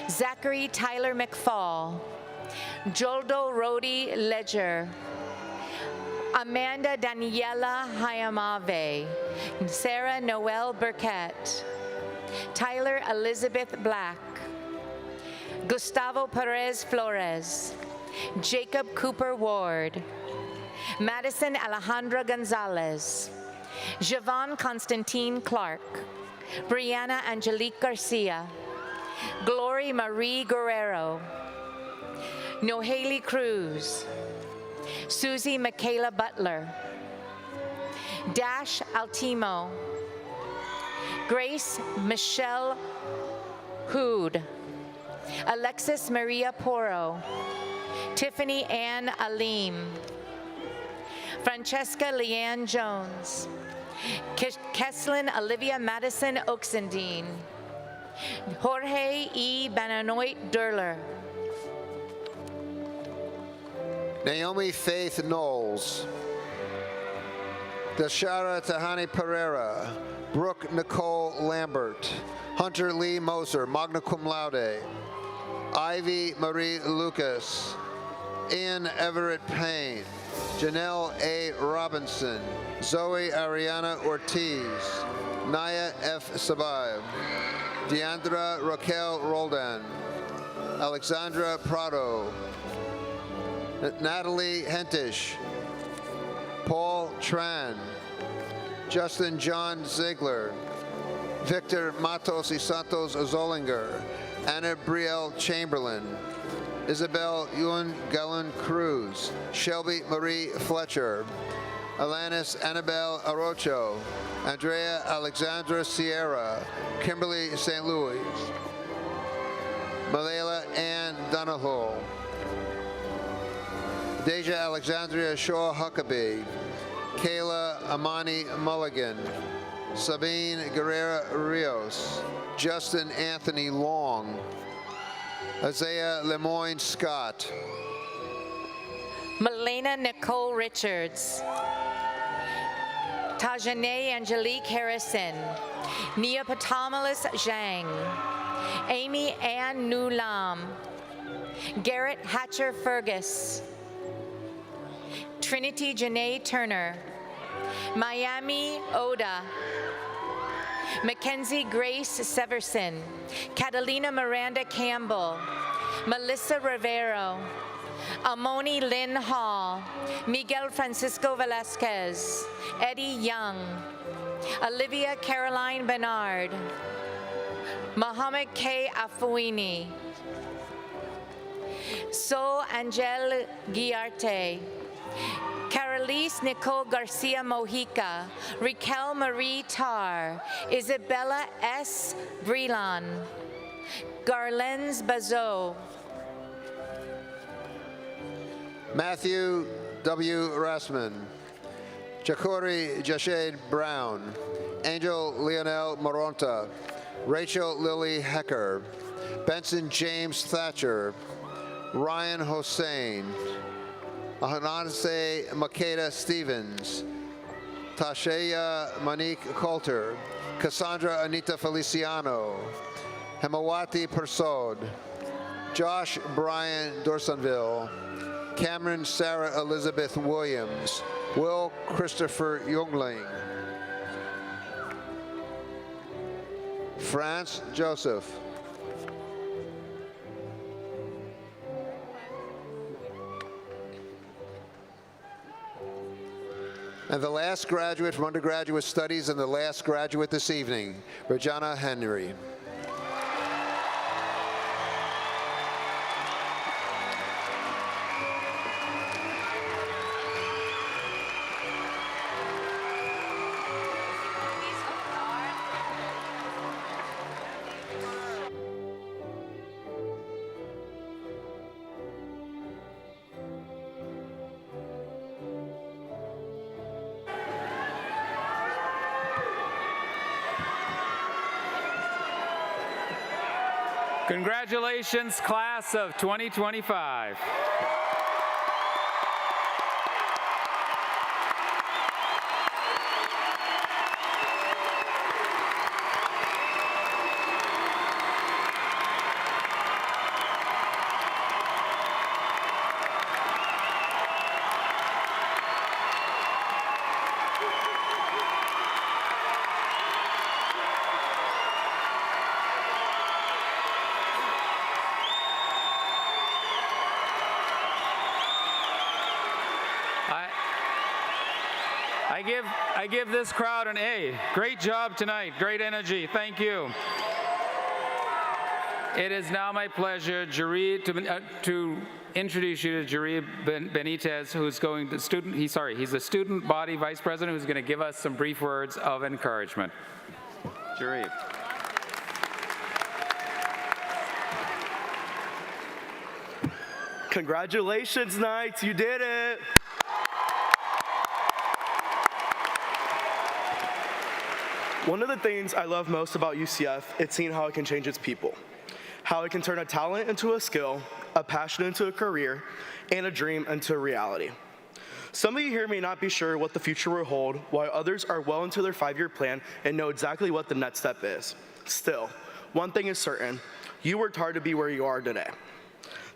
Zachary Tyler McFall, Joldo Rody Ledger, Amanda Daniela Hayamave, Sarah Noel Burkett, Tyler Elizabeth Black, Gustavo Perez Flores, Jacob Cooper Ward, Madison Alejandra Gonzalez, Javon Constantine Clark, Brianna Angelique Garcia, Glory Marie Guerrero, Noheli Cruz, Susie Michaela Butler, Dash Altimo, Grace Michelle Hood, Alexis Maria Poro, Tiffany Ann Alim, Francesca Leanne Jones, Keslin Olivia Madison Oxendine, Jorge E. Bananoit Durler,
Naomi Faith Knowles, Dashara Tahani Pereira, Brooke Nicole Lambert, Hunter Lee Moser, magna cum laude, Ivy Marie Lucas, Ian Everett Payne, Janelle A. Robinson, Zoe Ariana Ortiz, Naya F. Sabai, Deandra Raquel Roldan, Alexandra Prado, Natalie Hentish, Paul Tran, Justin John Ziegler, Victor Matos y Santos Zollinger, Anna Brielle Chamberlain, Isabel Ewan Gallon Cruz, Shelby Marie Fletcher, Alanis Annabelle Arocho, Andrea Alexandra Sierra, Kimberly St. Louis, Malayla Ann Donahoe, Deja Alexandria Shaw Huckabee, Kayla Amani Mulligan, Sabine Guerrera Rios, Justin Anthony Long, Isaiah Lemoyne Scott,
Melena Nicole Richards, Tajane Angelique Harrison, Neopatomalis Zhang, Amy Ann Nulam, Garrett Hatcher Fergus, Trinity Janae Turner, Miami Oda, Mackenzie Grace Severson, Catalina Miranda Campbell, Melissa Rivero, Amoni Lynn Hall, Miguel Francisco Velasquez, Eddie Young, Olivia Caroline Bernard, Mohammed K. Afouini, So Angel Guiarte, Carolise Nicole Garcia Mojica, Raquel Marie Tar, Isabella S. Brelan, Garlenz Bazot,
Matthew W. Rassman, Jakori Jashed Brown, Angel Leonel Moronta, Rachel Lily Hecker, Benson James Thatcher, Ryan Hossein, Ahanase Makeda Stevens, Tasheya Monique Coulter, Cassandra Anita Feliciano, Hemawati Persod, Josh Brian Dorsonville, Cameron Sarah Elizabeth Williams, Will Christopher Youngling, France Joseph, and the last graduate from undergraduate studies and the last graduate this evening, Regina Henry.
Congratulations, class of 2025. I give this crowd an A. Great job tonight, great energy, thank you. It is now my pleasure to introduce you to Jari Benitez, who's going to he's a student body vice president who's going to give us some brief words of encouragement. Jari.
Congratulations, Knights, you did it. One of the things I love most about UCF is seeing how it can change its people, how it can turn a talent into a skill, a passion into a career, and a dream into a reality. Some of you here may not be sure what the future will hold, while others are well into their 5-year plan and know exactly what the next step is. Still, one thing is certain, you worked hard to be where you are today.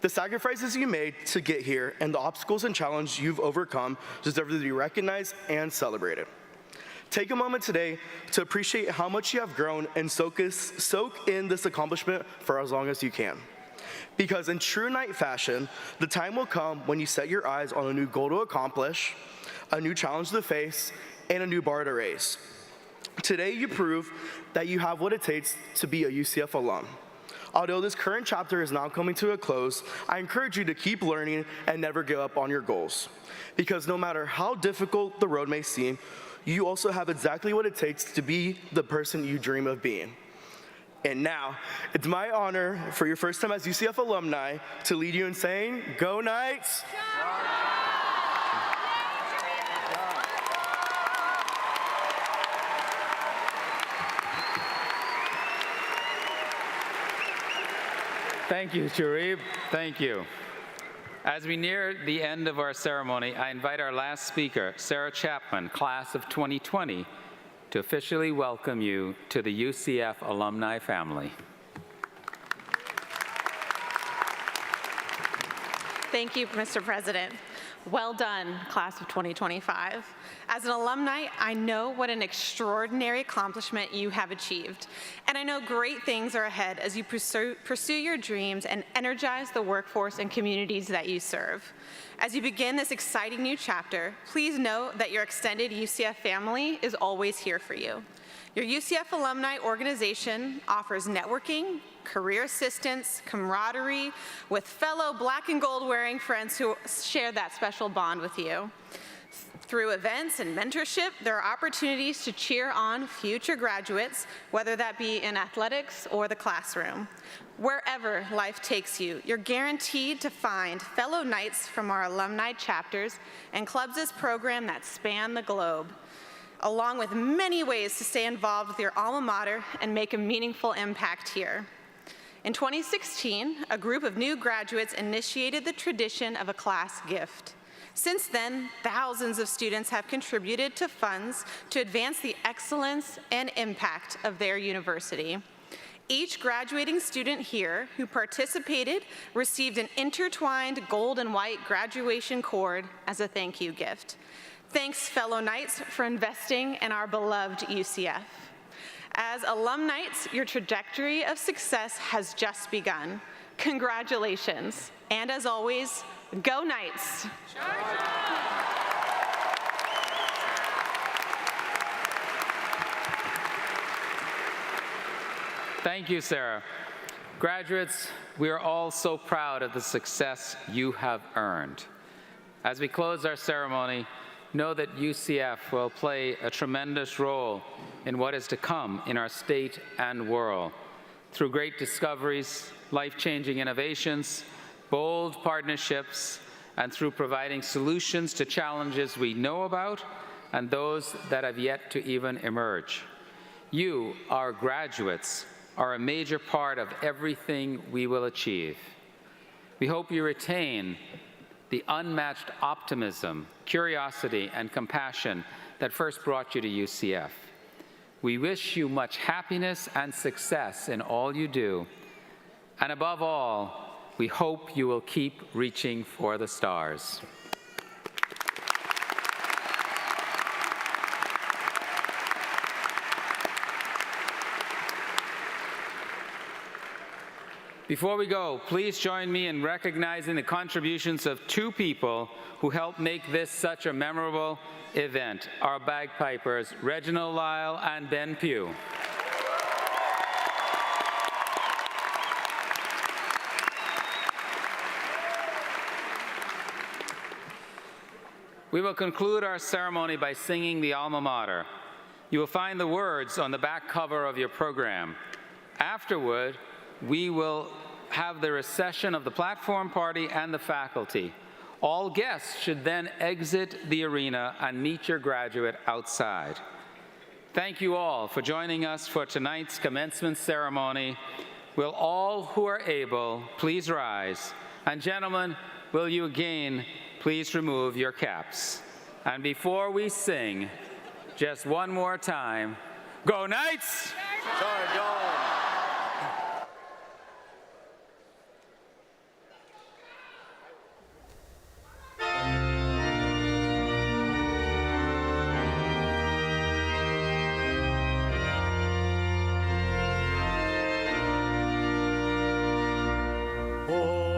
The sacrifices you made to get here and the obstacles and challenges you've overcome deserve to be recognized and celebrated. Take a moment today to appreciate how much you have grown and soak in this accomplishment for as long as you can. Because in true Knight fashion, the time will come when you set your eyes on a new goal to accomplish, a new challenge to face, and a new bar to race. Today you prove that you have what it takes to be a UCF alum. Although this current chapter is now coming to a close, I encourage you to keep learning and never give up on your goals. Because no matter how difficult the road may seem, you also have exactly what it takes to be the person you dream of being. And now, it's my honor for your first time as UCF alumni to lead you in saying, "Go Knights!"
Thank you, Sharif. Thank you. As we near the end of our ceremony, I invite our last speaker, Sarah Chapman, class of 2020, to officially welcome you to the UCF alumni family.
Thank you, Mr. President. Well done, class of 2025. As an alumni, I know what an extraordinary accomplishment you have achieved, and I know great things are ahead as you pursue your dreams and energize the workforce and communities that you serve. As you begin this exciting new chapter, please know that your extended UCF family is always here for you. Your UCF alumni organization offers networking, career assistance, camaraderie with fellow black and gold wearing friends who share that special bond with you. Through events and mentorship, there are opportunities to cheer on future graduates, whether that be in athletics or the classroom. Wherever life takes you, you're guaranteed to find fellow Knights from our alumni chapters and clubs' program that span the globe, along with many ways to stay involved with your alma mater and make a meaningful impact here. In 2016, a group of new graduates initiated the tradition of a class gift. Since then, thousands of students have contributed to funds to advance the excellence and impact of their university. Each graduating student here who participated received an intertwined gold and white graduation cord as a thank you gift. Thanks, fellow Knights, for investing in our beloved UCF. As alum Knights, your trajectory of success has just begun. Congratulations. And as always, go Knights.
Thank you, Sarah. Graduates, we are all so proud of the success you have earned. As we close our ceremony, know that UCF will play a tremendous role in what is to come in our state and world. Through great discoveries, life-changing innovations, bold partnerships, and through providing solutions to challenges we know about and those that have yet to even emerge. You, our graduates, are a major part of everything we will achieve. We hope you retain the unmatched optimism, curiosity, and compassion that first brought you to UCF. We wish you much happiness and success in all you do. And above all, we hope you will keep reaching for the stars. Before we go, please join me in recognizing the contributions of two people who helped make this such a memorable event, our bagpipers, Reginald Lyle and Ben Pugh. We will conclude our ceremony by singing the alma mater. You will find the words on the back cover of your program. Afterward, we will have the recession of the platform party and the faculty. All guests should then exit the arena and meet your graduate outside. Thank you all for joining us for tonight's commencement ceremony. Will all who are able please rise? And gentlemen, will you again please remove your caps? And before we sing, just one more time, go Knights!
Charge on! Oh.